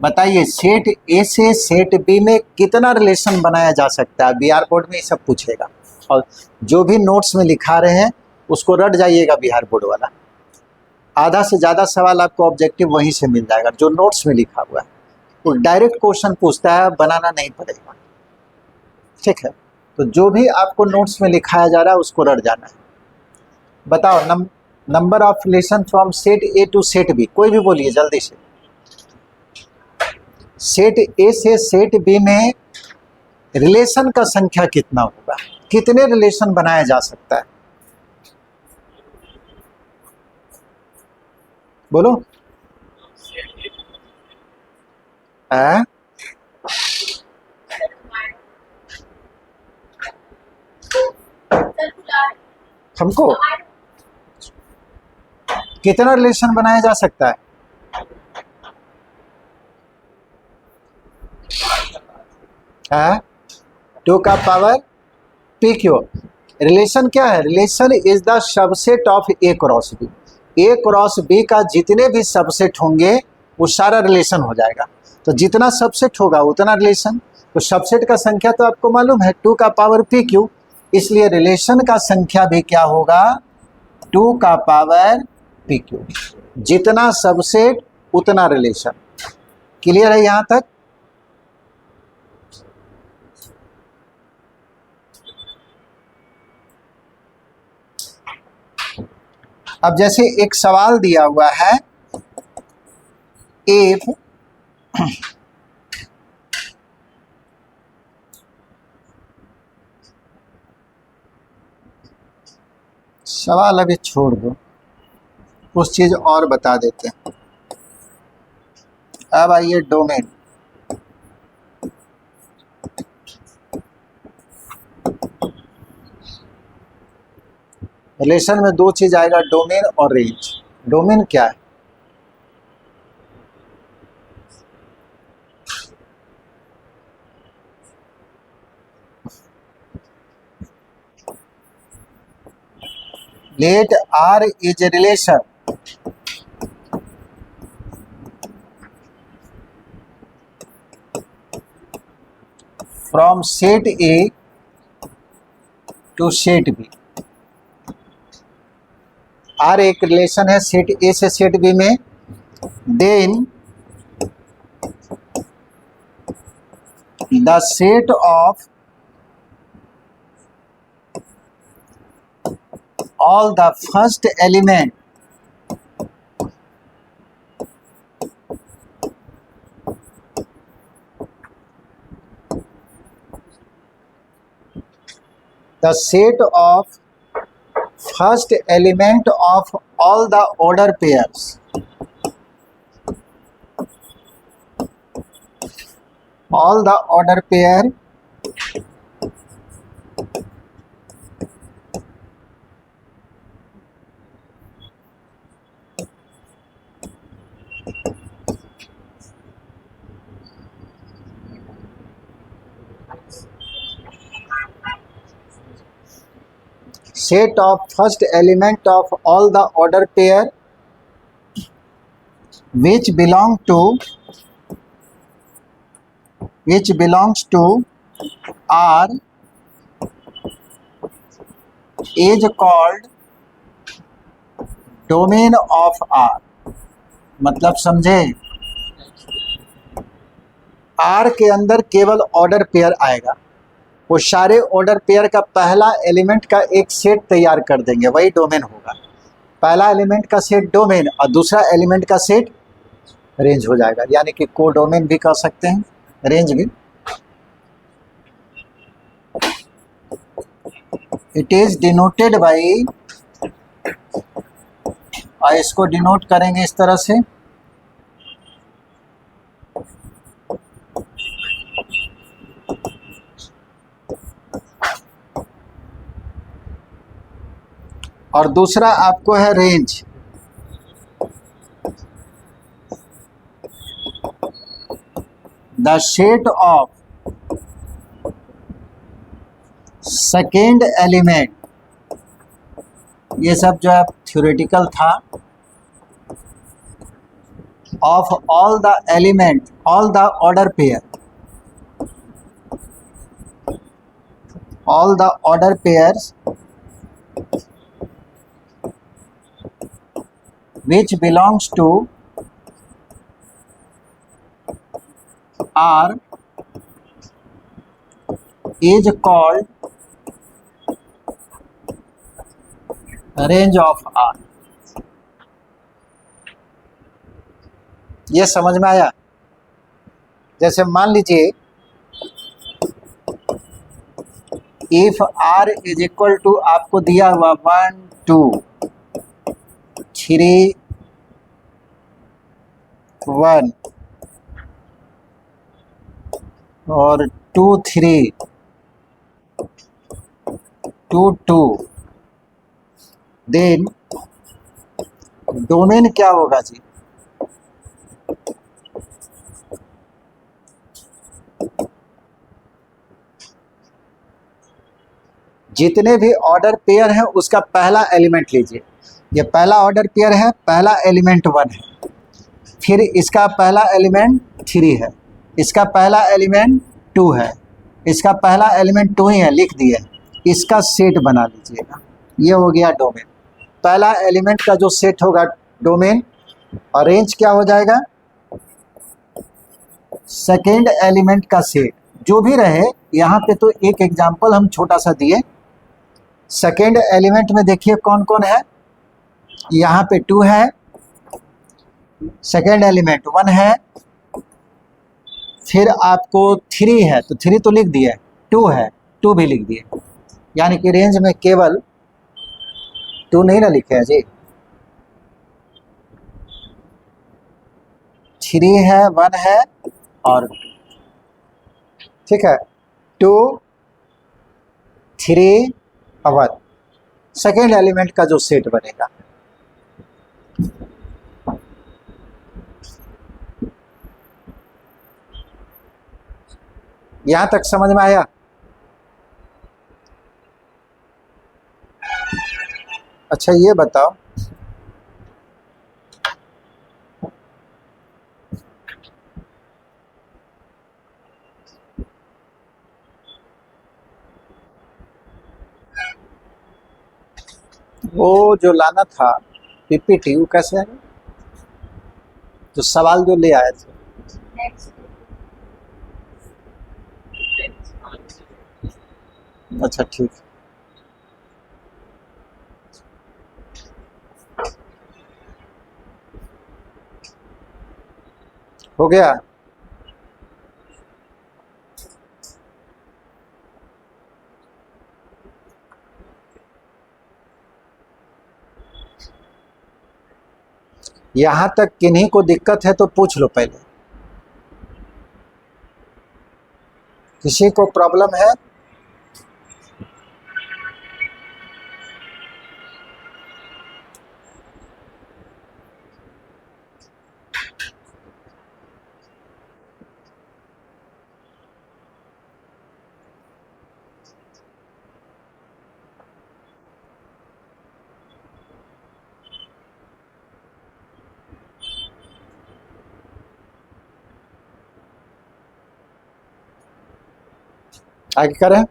बताइए सेट ए से सेट बी में कितना रिलेशन बनाया जा सकता है। बिहार बोर्ड में ये सब पूछेगा और जो भी नोट्स में लिखा रहे हैं उसको रट जाइएगा बिहार बोर्ड वाला। आधा से ज़्यादा सवाल आपको ऑब्जेक्टिव वहीं से मिल जाएगा जो नोट्स में लिखा हुआ है। वो डायरेक्ट क्वेश्चन पूछता है, बनाना नहीं पड़ेगा, ठीक है। तो जो भी आपको नोट्स में लिखाया जा रहा है उसको रट जाना है। बताओ number of relation from set A to set B, कोई भी बोलिए जल्दी से। सेट ए से सेट बी में रिलेशन का संख्या कितना होगा, कितने रिलेशन बनाया जा सकता है, बोलो। हमको कितना रिलेशन बनाया जा सकता है? है 2 का पावर पी क्यू। रिलेशन क्या है? Relation is the subset of A cross B. A cross B का जितने भी सबसेट होंगे वो सारा रिलेशन हो जाएगा। तो जितना सबसेट होगा उतना रिलेशन। तो सबसेट का संख्या तो आपको मालूम है 2 का पावर पी क्यू, इसलिए रिलेशन का संख्या भी क्या होगा 2 का पावर पी क्यू। जितना सबसेट उतना रिलेशन। क्लियर है यहाँ तक? अब जैसे एक सवाल दिया हुआ है, इफ सवाल अभी छोड़ दो, कुछ चीज और बता देते हैं। अब आइए डोमेन। रिलेशन में 2 चीज आएगा, डोमेन और रेंज। डोमेन क्या है? Let R is a relation from set A to set B. R एक रिलेशन है सेट ए से सेट बी में, then the set of all the first element the set of first element of all the order pairs all the order pair set of first element of all the order pair which belongs to R is called domain of R। मतलब समझे, R के अंदर केवल order pair आएगा, वो सारे order pair का पहला एलिमेंट का एक सेट तैयार कर देंगे, वही डोमेन होगा। पहला एलिमेंट का सेट डोमेन और दूसरा एलिमेंट का सेट रेंज हो जाएगा, यानी कि को डोमेन भी कह सकते हैं, रेंज भी। इट इज डिनोटेड बाई, और इसको डिनोट करेंगे इस तरह से, और दूसरा आपको है range. The set of second element, ये सब जो है थ्योरेटिकल था, of all the element all the order pair, all the order pairs which belongs to R is called range of R। ये समझ में आया? जैसे मान लीजिए if R is equal to आपको दिया हुआ 1 2 3 1 और 2 3 2 2, देन डोमेन क्या होगा जी? जितने भी ऑर्डर पेयर है उसका पहला एलिमेंट लीजिए, ये पहला ऑर्डर पेयर है, पहला एलिमेंट 1 है, फिर इसका पहला एलिमेंट 3 है, इसका पहला एलिमेंट 2 है, इसका पहला एलिमेंट 2 ही है, लिख दिए, इसका सेट बना लीजिएगा, ये हो गया डोमेन। पहला एलिमेंट का जो सेट होगा डोमेन, और रेंज क्या हो जाएगा? सेकेंड एलिमेंट का सेट जो भी रहे। यहाँ पे तो एक एग्जांपल हम छोटा सा दिए। सेकेंड एलिमेंट में देखिए कौन कौन है, यहाँ पे 2 है, सेकेंड एलिमेंट 1 है, फिर आपको 3 है, तो 3 तो लिख दिए, 2 है, 2 भी लिख दिए, यानी कि रेंज में केवल 2 नहीं ना लिखे हैं जी, 3 है, 1 है और ठीक है, 2 3 और 1 सेकेंड एलिमेंट का जो सेट बनेगा। यहां तक समझ में आया? अच्छा ये बताओ, वो जो लाना था पीपीटी वो कैसे है, तो सवाल जो ले आए थे अच्छा ठीक हो गया। यहां तक किन्हीं को दिक्कत है तो पूछ लो पहले, किसी को प्रॉब्लम है? आगे करें।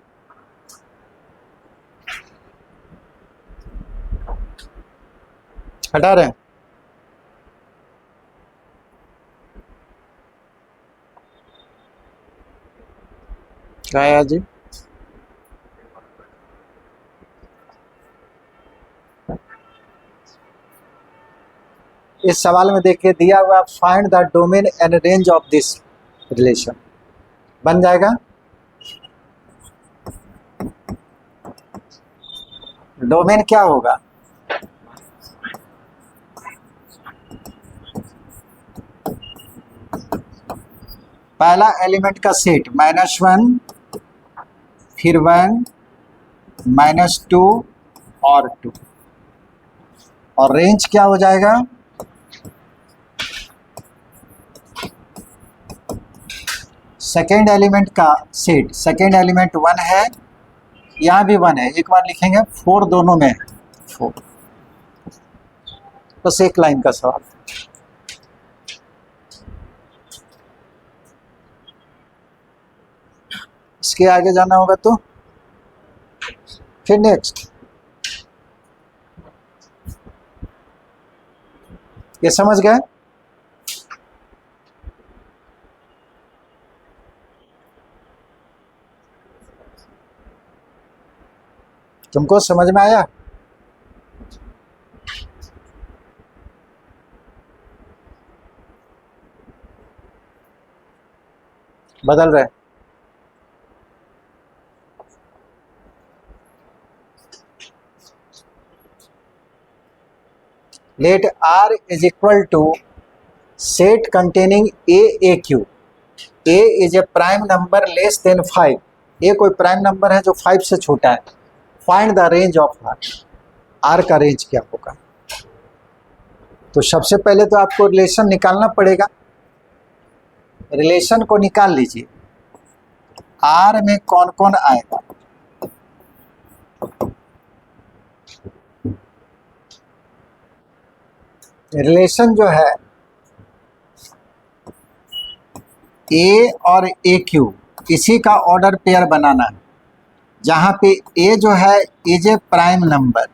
हटा रहे हैं। क्या है जी? इस सवाल में देखिए दिया हुआ find the domain and range of this relation, बन जाएगा। डोमेन क्या होगा? पहला एलिमेंट का सेट -1 फिर 1 -2 और 2, और रेंज क्या हो जाएगा? सेकेंड एलिमेंट का सेट, सेकेंड एलिमेंट 1 है, यहाँ भी 1 है, एक बार लिखेंगे 4 दोनों में है 4, बस एक लाइन का सवाल। इसके आगे जाना होगा तो फिर नेक्स्ट। ये समझ गए? तुमको समझ में आया? बदल रहे। Let R is equal to set containing AQ. A is a prime number less than 5. A कोई प्राइम नंबर है जो 5 से छोटा है। Find the range of R, R का रेंज क्या होगा? तो सबसे पहले तो आपको रिलेशन निकालना पड़ेगा। रिलेशन को निकाल लीजिए। R में कौन कौन आएगा? रिलेशन जो है A और AQ, इसी का ऑर्डर पेयर बनाना है, जहां पे A जो है is a prime number,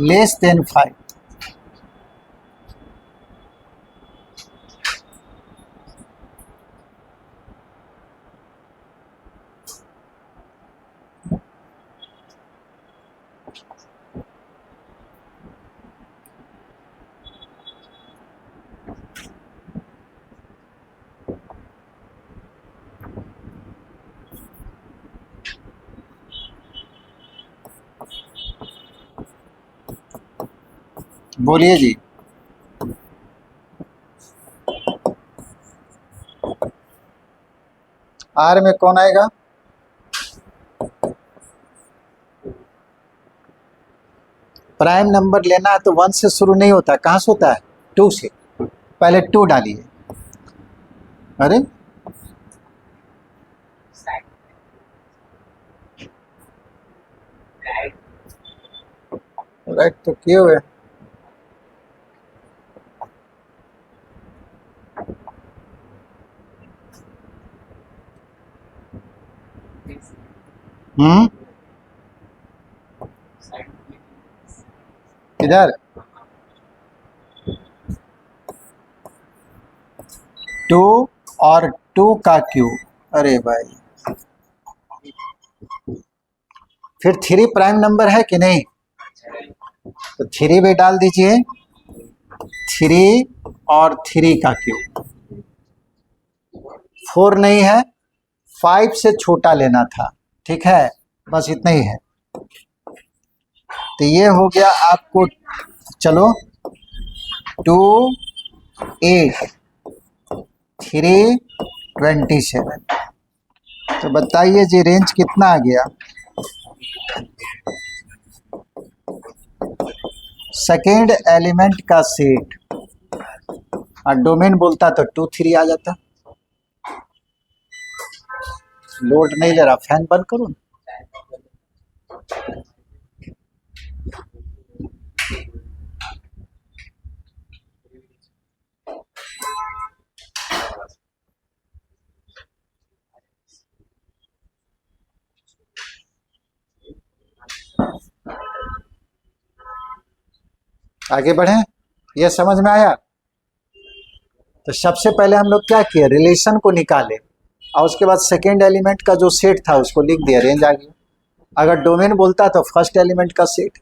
less than 5, बोलिए जी। R में कौन आएगा? प्राइम नंबर लेना है तो 1 से शुरू नहीं होता, कहाँ से होता है? 2 से। पहले 2 डालिए। अरे राइट तो किए हुए। किधर? 2 और 2 का क्यूब, अरे भाई फिर 3 प्राइम नंबर है कि नहीं? तो 3 भी डाल दीजिए, 3 और 3 का क्यूब। 4 नहीं है, 5 से छोटा लेना था, ठीक है, बस इतना ही है। तो ये हो गया आपको, चलो 2 8 3 27। तो बताइए जी रेंज कितना आ गया? सेकेंड एलिमेंट का सेट, और डोमेन बोलता तो 2 3 आ जाता। लोड नहीं ले रहा, फैन बंद करूं? आगे बढ़ें, यह समझ में आया? तो सबसे पहले हम लोग क्या किए, रिलेशन को निकाले और उसके बाद सेकेंड एलिमेंट का जो सेट था उसको लिख दिया, रेंज आ गया। अगर डोमेन बोलता तो फर्स्ट एलिमेंट का सेट।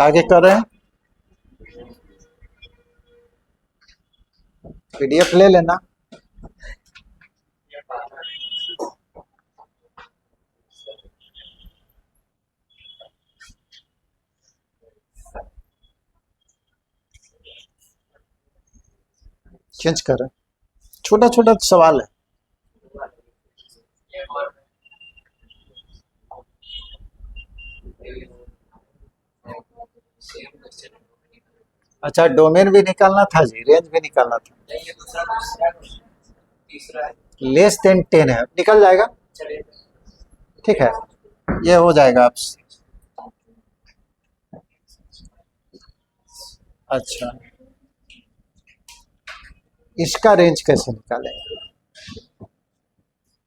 आगे कर रहे हैं, पीडीएफ ले लेना। चेंज कर रहे हैं, छोटा छोटा सवाल है। अच्छा, डोमेन भी निकालना था जी, रेंज भी निकालना था। लेस देन 10 है, निकल जाएगा, ठीक है, ये हो जाएगा आपसे। अच्छा, इसका रेंज कैसे निकालेंगे?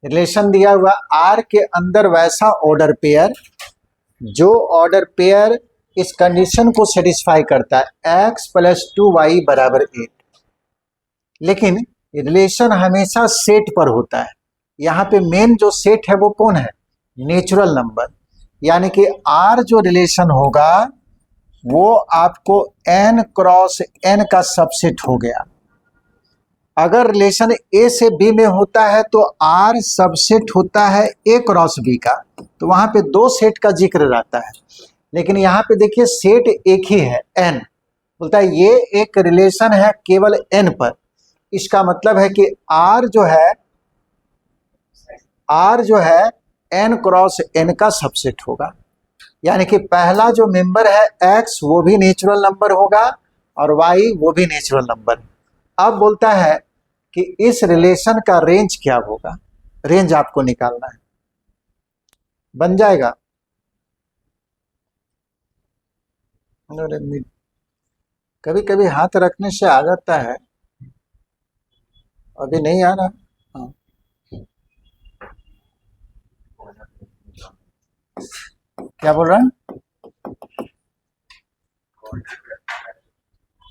रिलेशन दिया हुआ आर के अंदर वैसा ऑर्डर पेयर जो ऑर्डर पेयर इस कंडीशन को सेटिस्फाई करता है, x + 2y = 8। लेकिन रिलेशन हमेशा सेट पर होता है। यहाँ पे मेन जो सेट है वो कौन है? Natural number. यानी कि r जो रिलेशन होगा वो आपको n क्रॉस n का सबसेट हो गया। अगर रिलेशन a से b में होता है तो r सबसेट होता है a क्रॉस b का, तो वहां पे 2 सेट का जिक्र रहता है। लेकिन यहाँ पे देखिए सेट एक ही है, n, बोलता है ये एक रिलेशन है केवल n पर। इसका मतलब है कि r जो है n क्रॉस n का सबसेट होगा। यानी कि पहला जो मेंबर है x वो भी नेचुरल नंबर होगा और y वो भी नेचुरल नंबर। अब बोलता है कि इस रिलेशन का रेंज क्या होगा, रेंज आपको निकालना है। बन जाएगा? कभी कभी हाथ रखने से आ जाता है, अभी नहीं आ रहा। हाँ। क्या बोल रहा है?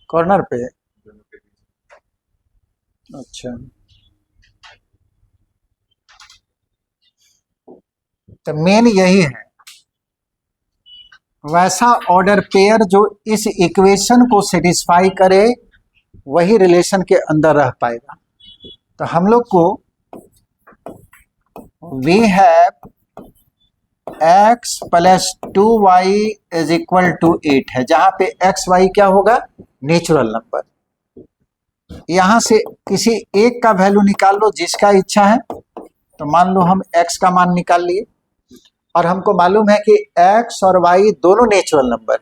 कॉर्नर पे? अच्छा, तो मेन यही है, वैसा ऑर्डर पेयर जो इस इक्वेशन को सेटिस्फाई करे वही रिलेशन के अंदर रह पाएगा। तो हम लोग को वी हैव x + 2y = 8 है, जहां पे x y क्या होगा? Natural number. यहां से किसी एक का वैल्यू निकाल लो जिसका इच्छा है। तो मान लो हम x का मान निकाल लिए और हमको मालूम है कि x और y दोनों नेचुरल नंबर।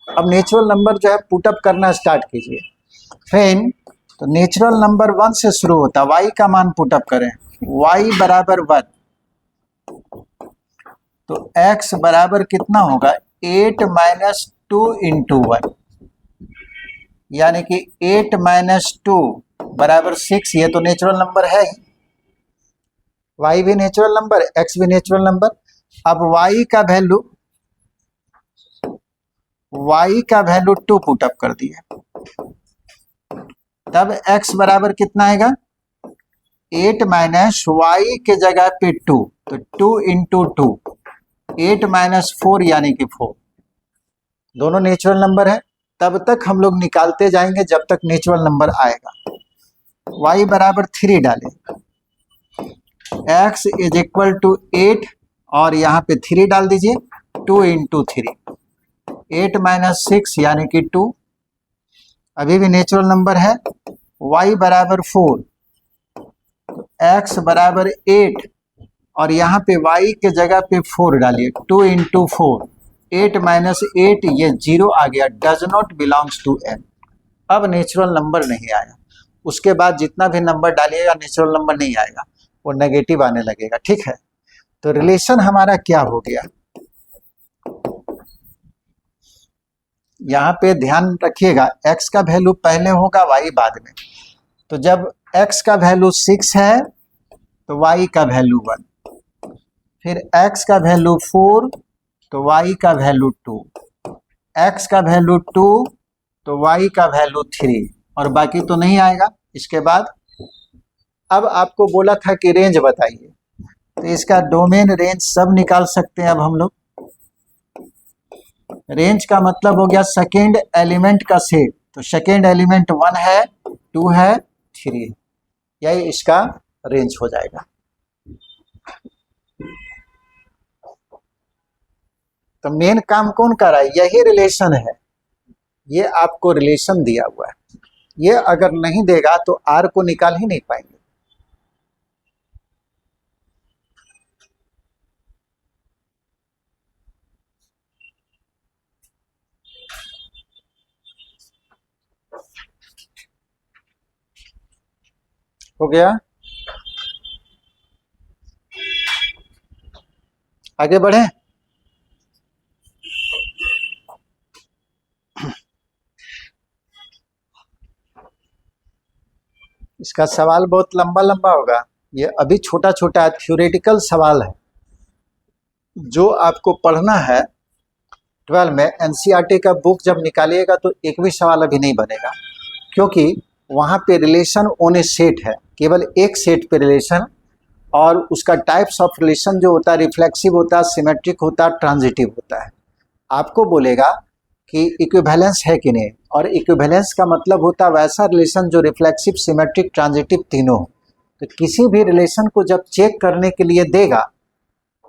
अब नेचुरल नंबर जो है पुटअप करना स्टार्ट कीजिए। फिर तो नेचुरल नंबर 1 से शुरू होता है, y का मान पुटअप करें, y = 1, तो x बराबर कितना होगा? 8 माइनस 2 इंटू 1, यानी कि 8 माइनस 2 बराबर 6। ये तो नेचुरल नंबर है ही, y भी नेचुरल नंबर, x भी नेचुरल नंबर। अब y का वैल्यू 2 पुट अप कर दिए, तब x बराबर कितना आएगा, 8 माइनस वाई के जगह पे 2, तो 2 इंटू 2, 8 माइनस 4 यानी कि 4। दोनों नेचुरल नंबर है, तब तक हम लोग निकालते जाएंगे जब तक नेचुरल नंबर आएगा। y बराबर 3 डालें, x इज इक्वल टू 8 और यहाँ पे 3 डाल दीजिए, 2 इंटू 3, 8 माइनस 6 यानी कि 2, अभी भी नेचुरल नंबर है। y बराबर 4, x बराबर 8 और यहाँ पे y के जगह पे 4 डालिए, 2 इंटू 4, 8 माइनस 8, ये 0 आ गया, does not belongs to n। अब नेचुरल नंबर नहीं आया, उसके बाद जितना भी नंबर डालिएगा नेचुरल नंबर नहीं आएगा, वो नेगेटिव आने लगेगा। ठीक है, तो रिलेशन हमारा क्या हो गया, यहाँ पे ध्यान रखिएगा, x का वैल्यू पहले होगा, y बाद में। तो जब x का वैल्यू 6 है तो y का वैल्यू 1, फिर x का वैल्यू 4 तो y का वैल्यू 2, x का वैल्यू 2 तो y का वैल्यू 3, और बाकी तो नहीं आएगा। इसके बाद अब आपको बोला था कि रेंज बताइए, तो इसका डोमेन रेंज सब निकाल सकते हैं अब हम लोग। रेंज का मतलब हो गया सेकेंड एलिमेंट का सेट, तो सेकेंड एलिमेंट 1 है, 2 है, 3 है, यही इसका रेंज हो जाएगा। तो मेन काम कौन कर रहा है, यही रिलेशन है, ये आपको रिलेशन दिया हुआ है, ये अगर नहीं देगा तो आर को निकाल ही नहीं पाएंगे। हो गया, आगे बढ़े। इसका सवाल बहुत लंबा लंबा होगा, ये अभी छोटा छोटा थ्योरेटिकल सवाल है, जो आपको पढ़ना है 12 में। एनसीईआरटी का बुक जब निकालिएगा तो एक भी सवाल अभी नहीं बनेगा, क्योंकि वहाँ पे रिलेशन ऑन ए सेट है, केवल एक सेट पे रिलेशन, और उसका टाइप्स ऑफ रिलेशन जो होता है, रिफ्लेक्सिव होता है, सिमेट्रिक होता है, ट्रांजिटिव होता है। आपको बोलेगा कि इक्विवेलेंस है कि नहीं, और इक्विवेलेंस का मतलब होता है वैसा रिलेशन जो रिफ्लेक्सिव, सिमेट्रिक, ट्रांजिटिव तीनों हो। तो किसी भी रिलेशन को जब चेक करने के लिए देगा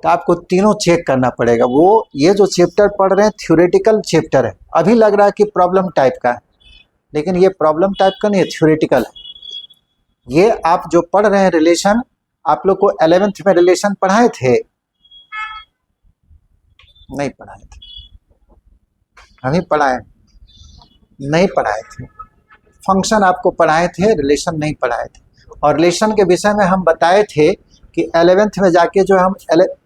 तो आपको तीनों चेक करना पड़ेगा। वो ये जो चैप्टर पढ़ रहे हैं थ्योरेटिकल चैप्टर है, अभी लग रहा है कि प्रॉब्लम टाइप का है, लेकिन ये प्रॉब्लम टाइप का नहीं है, थ्योरेटिकल है। ये आप जो पढ़ रहे हैं रिलेशन, आप लोग को 11th में रिलेशन पढ़ाए थे, नहीं पढ़ाए थे, हमें पढ़ाए नहीं पढ़ाए थे, फंक्शन आपको पढ़ाए थे, रिलेशन नहीं पढ़ाए थे। और रिलेशन के विषय में हम बताए थे कि 11th में जाके जो हम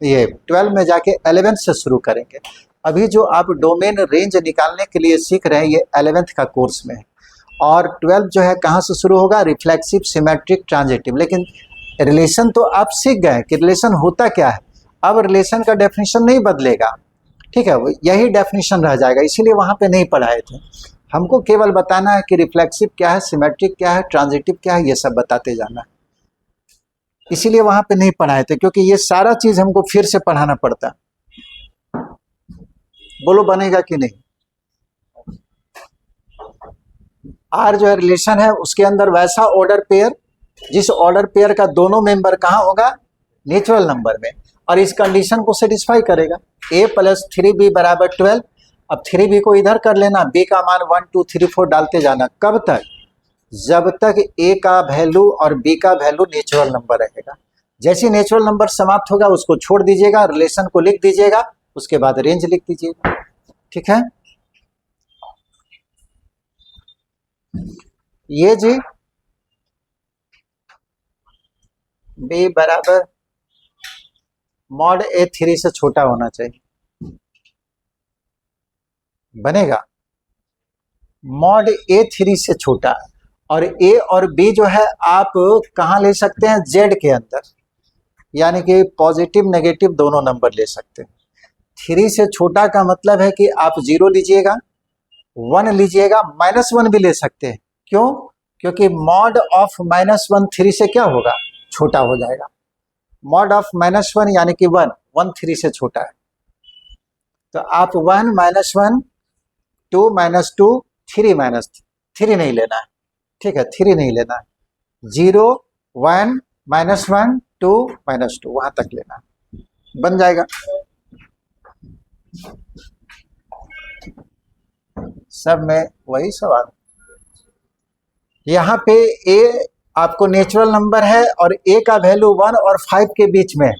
ये 12 में जाके 11th से शुरू करेंगे। अभी जो आप डोमेन रेंज निकालने के लिए सीख रहे हैं ये 11th का कोर्स में है, और 12 जो है कहाँ से शुरू होगा, रिफ्लेक्सिव, सिमेट्रिक, ट्रांजिटिव। लेकिन रिलेशन तो आप सीख गए कि रिलेशन होता क्या है, अब रिलेशन का डेफिनेशन नहीं बदलेगा, ठीक है, यही डेफिनेशन रह जाएगा, इसीलिए वहाँ पे नहीं पढ़ाए थे। हमको केवल बताना है कि रिफ्लेक्सिव क्या है, सिमेट्रिक क्या है, ट्रांजिटिव क्या है, ये सब बताते जाना है, इसीलिए वहां पे नहीं पढ़ाए थे, क्योंकि ये सारा चीज हमको फिर से पढ़ाना पड़ता। बोलो बनेगा कि नहीं। आर जो है रिलेशन है, उसके अंदर वैसा ऑर्डर पेयर जिस ऑर्डर पेयर का दोनों मेंबर कहाँ होगा, नेचुरल नंबर में, और इस कंडीशन को सेटिस्फाई करेगा। a प्लस 3b बराबर 12। अब 3b को इधर कर लेना, b का मान 1 2 3 4 डालते जाना, कब तक, जब तक a का वैल्यू और b का वैल्यू नेचुरल नंबर रहेगा। जैसे नेचुरल नंबर समाप्त होगा उसको छोड़ दीजिएगा, रिलेशन को लिख दीजिएगा, उसके बाद रेंज लिख दीजिएगा। ठीक है, ये जी b बराबर मॉड a 3 से छोटा होना चाहिए। बनेगा। मॉड ए 3 से छोटा, और ए और बी जो है आप कहाँ ले सकते हैं, जेड के अंदर, यानी कि पॉजिटिव नेगेटिव दोनों नंबर ले सकते हैं। 3 से छोटा का मतलब है कि आप 0 लीजिएगा, 1 लीजिएगा, -1 भी ले सकते हैं। क्यों? क्योंकि मॉड ऑफ -1 3 से क्या होगा, छोटा हो जाएगा। मॉड ऑफ -1 यानी कि 1 3 से छोटा है। तो आप 1 -1 2 -2 3 -3 नहीं लेना है, ठीक है, 3 नहीं लेना है। 0 1 -1 2 -2 वहां तक लेना है, बन जाएगा। सब में वही सवाल। यहाँ पे ए आपको नेचुरल नंबर है और ए का वैल्यू 1 और 5 के बीच में।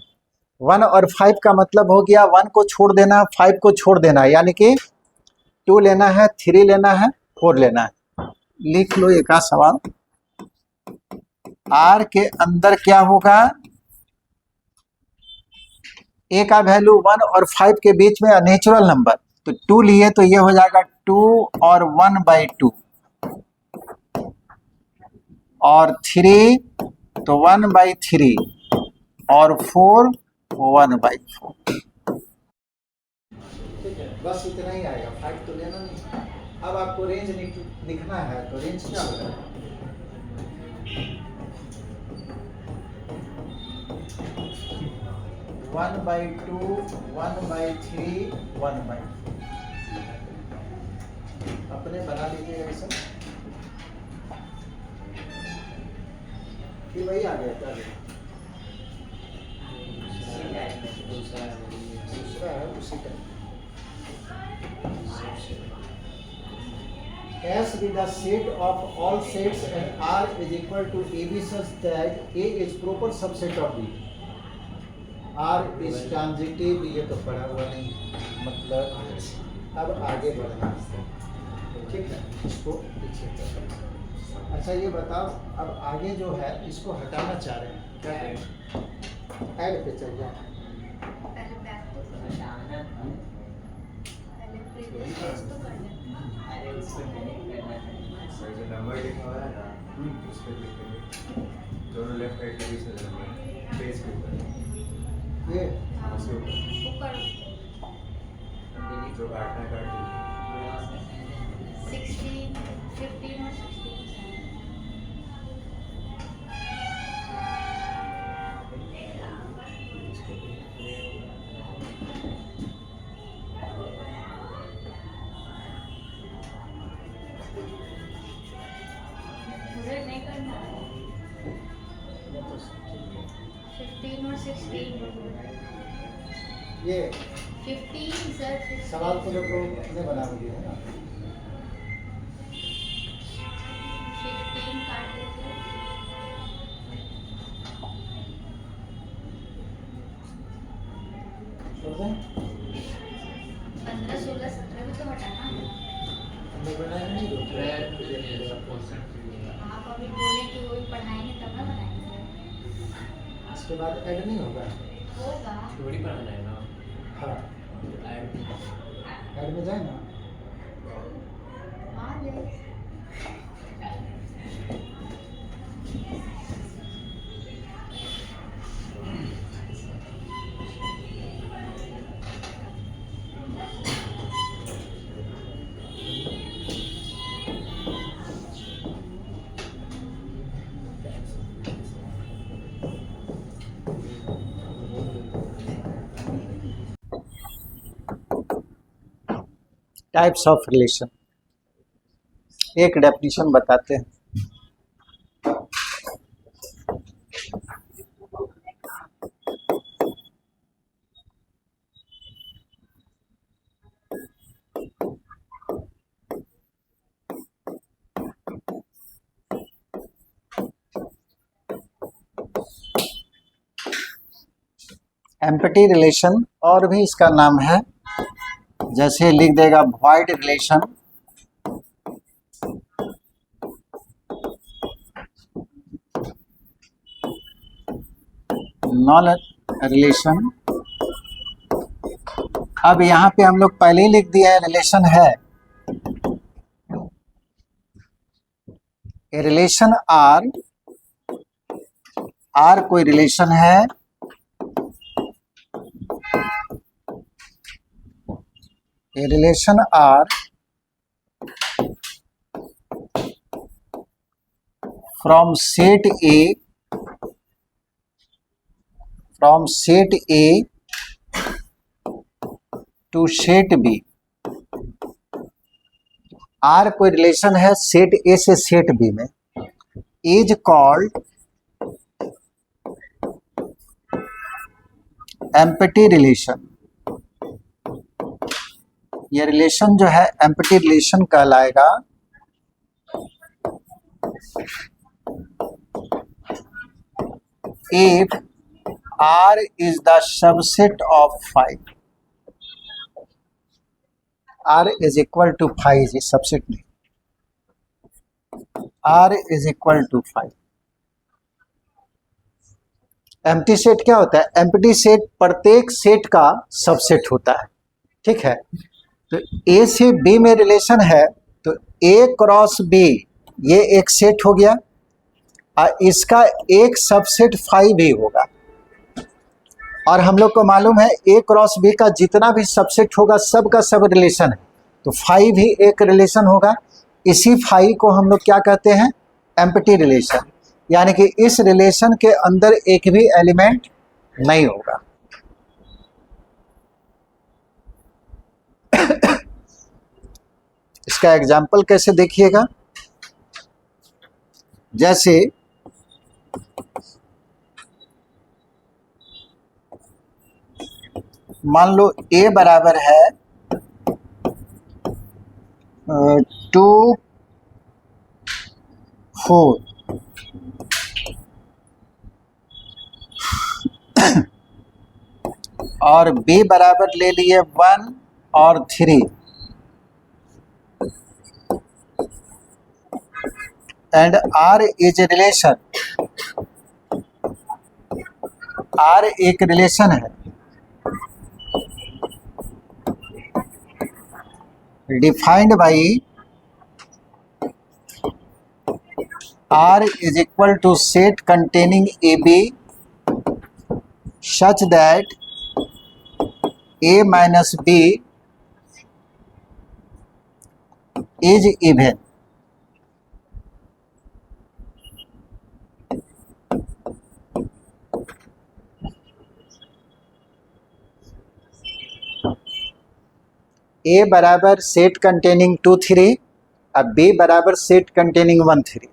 1 और 5 का मतलब हो गया 1 को छोड़ देना, 5 को छोड़ देना, यानी कि 2 लेना है, 3 लेना है, 4 लेना है। लिख लो एक सवाल। आर के अंदर क्या होगा, ए का वैल्यू 1 और 5 के बीच में नेचुरल नंबर, तो 2 लिए तो ये हो जाएगा 2 और 1/2, और 3 तो 1/3, और 4 1/4। ठीक है, बस इतना ही आएगा, 5 तो लेना नहीं। अब आपको रेंज लिखना है, तो रेंज क्या होगा, 1/2 1/3 1/4। अपने बना लीजिएगा ये सब, कि वही आ गया क्या, दूसरा है उसी का। S with the set of all sets and R is equal to AB such that A is proper subset of B. R is transitive, ये तो पढ़ा हुआ नहीं, मतलब अब आगे बढ़ना, ठीक है, इसको पीछे कर। अच्छा ये बताओ, अब आगे जो है इसको हटाना चाह रहे हैं, क्या करें, ऐड पे चल जाए, नंबर लिखा हुआ है ना, उस पे क्लिक करिए, दोनों लेफ्ट राइट के बीच में नंबर पेज के ऊपर, ये उसके ऊपर जो काटना है काट दीजिए। 16 15 और 16 मुझे नहीं करना है, 15 और 16 ये 15 सर, 15 सवाल तो लोग ने बना दिया है ना, 15 काट देते हैं। छोड़ दें, 15 16 17 भी तो हटाना है। हम लोग बनाए नहीं दो, आप अभी बोले कि वही पढ़ाएंगे तब ना बनाएंगे, इसके बाद ऐड नहीं होगा, होगा थोड़ी पढ़ना है ना, हाँ ऐड में जाए ना, हाँ ले टाइप्स ऑफ रिलेशन, एक डेफिनेशन बताते हैं। एम्पटी रिलेशन और भी इसका नाम है, जैसे लिख देगा वॉइड रिलेशन, नॉन रिलेशन। अब यहाँ पे हम लोग पहले ही लिख दिया है रिलेशन है, ए रिलेशन आर, आर कोई रिलेशन है a relation R from set A to set B. R कोई रिलेशन है सेट ए से सेट बी में, इज कॉल्ड एम्प्टी रिलेशन। ये रिलेशन जो है एम्प्टी रिलेशन कहलाएगा। If R is the subset of phi, R is equal to phi is subset नहीं, R is equal to phi। Empty set क्या होता है? एम्प्टी सेट प्रत्येक सेट का सबसेट होता है, ठीक है। तो A से B में रिलेशन है तो A क्रॉस B ये एक सेट हो गया और इसका एक सबसेट फाई भी होगा। और हम लोग को मालूम है A क्रॉस B का जितना भी सबसेट होगा सब का सब रिलेशन है, तो फाई भी एक रिलेशन होगा। इसी फाई को हम लोग क्या कहते हैं? एम्प्टी रिलेशन, यानी कि इस रिलेशन के अंदर एक भी एलिमेंट नहीं होगा। इसका एग्जाम्पल कैसे देखिएगा, जैसे मान लो A बराबर है 2 4 और B बराबर ले लिए 1 और 3 and R is a relation. R एक रिलेशन है defined by R is equal to set containing AB such that A minus B is even। A बराबर सेट कंटेनिंग 2 3 और B बराबर सेट कंटेनिंग 1 3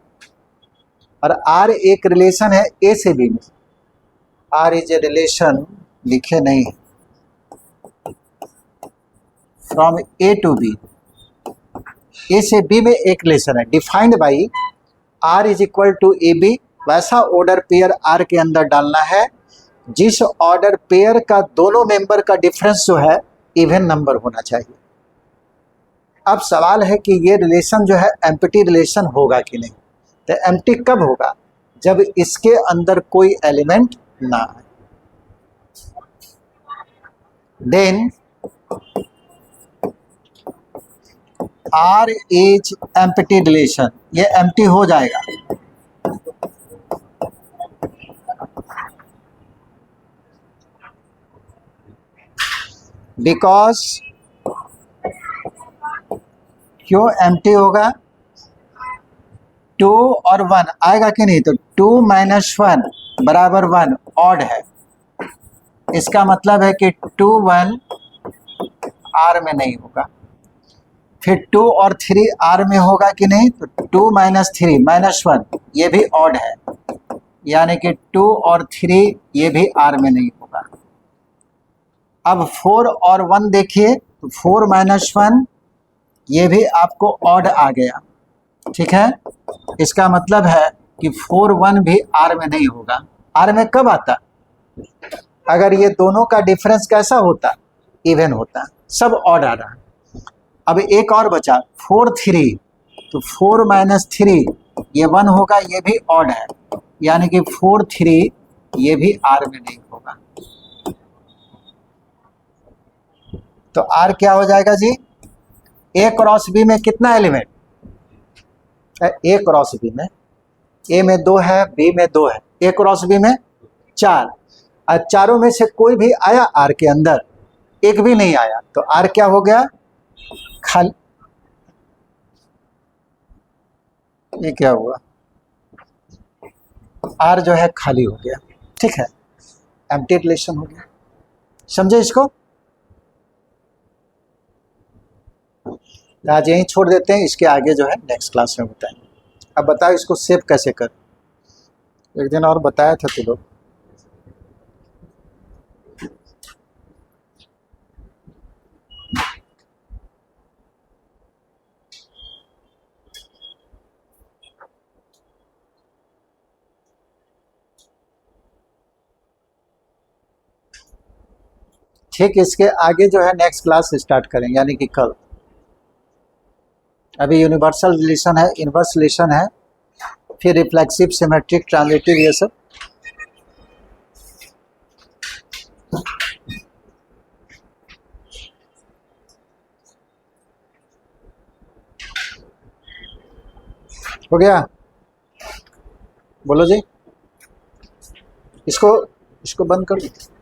और R एक रिलेशन है A से B में। R इज ए रिलेशन लिखे नहीं from A to B, A से B में एक रिलेशन है defined by R is equal to AB। वैसा ऑर्डर पेयर R के अंदर डालना है जिस ऑर्डर पेयर का दोनों मेंबर का डिफरेंस जो है इवन नंबर होना चाहिए। अब सवाल है कि ये रिलेशन जो है एम्प्टी रिलेशन होगा कि नहीं। तो एम्प्टी कब होगा? जब इसके अंदर कोई एलिमेंट ना आए। Then R is empty relation, ये एम्प्टी हो जाएगा। बिकॉज क्यों एम्प्टी होगा? 2 और 1 आएगा कि नहीं? तो 2 माइनस 1 बराबर 1 ऑड है, इसका मतलब है कि 2 1 R में नहीं होगा। फिर 2 और 3 R में होगा कि नहीं? तो 2 माइनस 3 माइनस 1 ये भी ऑड है, यानी कि 2 और 3 ये भी R में नहीं होगा। अब 4 और 1 देखिए तो 4 माइनस 1 ये भी आपको ऑड आ गया, ठीक है। इसका मतलब है कि 4 1 भी R में नहीं होगा। R में कब आता? अगर ये दोनों का डिफरेंस कैसा होता? इवन होता। सब ऑड आ रहा है। अब एक और बचा 4 3, तो 4 माइनस 3 ये 1 होगा, ये भी ऑड है, यानी कि 4 3 ये भी R में नहीं होगा। तो R क्या हो जाएगा जी? A क्रॉस B में कितना एलिमेंट? ए क्रॉस बी में, ए में 2 है, बी में 2 है, ए क्रॉस बी में 4। और चारों में से कोई भी आया आर के अंदर, एक भी नहीं आया, तो आर क्या हो गया? खाली। ये क्या हुआ? आर जो है खाली हो गया, ठीक है, एम्प्टी रिलेशन हो गया। समझे इसको? आज यहीं छोड़ देते हैं, इसके आगे जो है नेक्स्ट क्लास में बताएंगे। अब बताओ इसको सेव कैसे कर। एक दिन और बताया था तू लोग। ठीक, इसके आगे जो है नेक्स्ट क्लास स्टार्ट करेंगे, यानी कि कल। अभी यूनिवर्सल रिलेशन है, इनवर्स रिलेशन है, फिर रिफ्लेक्सिव, सिमेट्रिक, ट्रांजिटिव, ये सब। हो गया? बोलो जी। इसको बंद कर दो।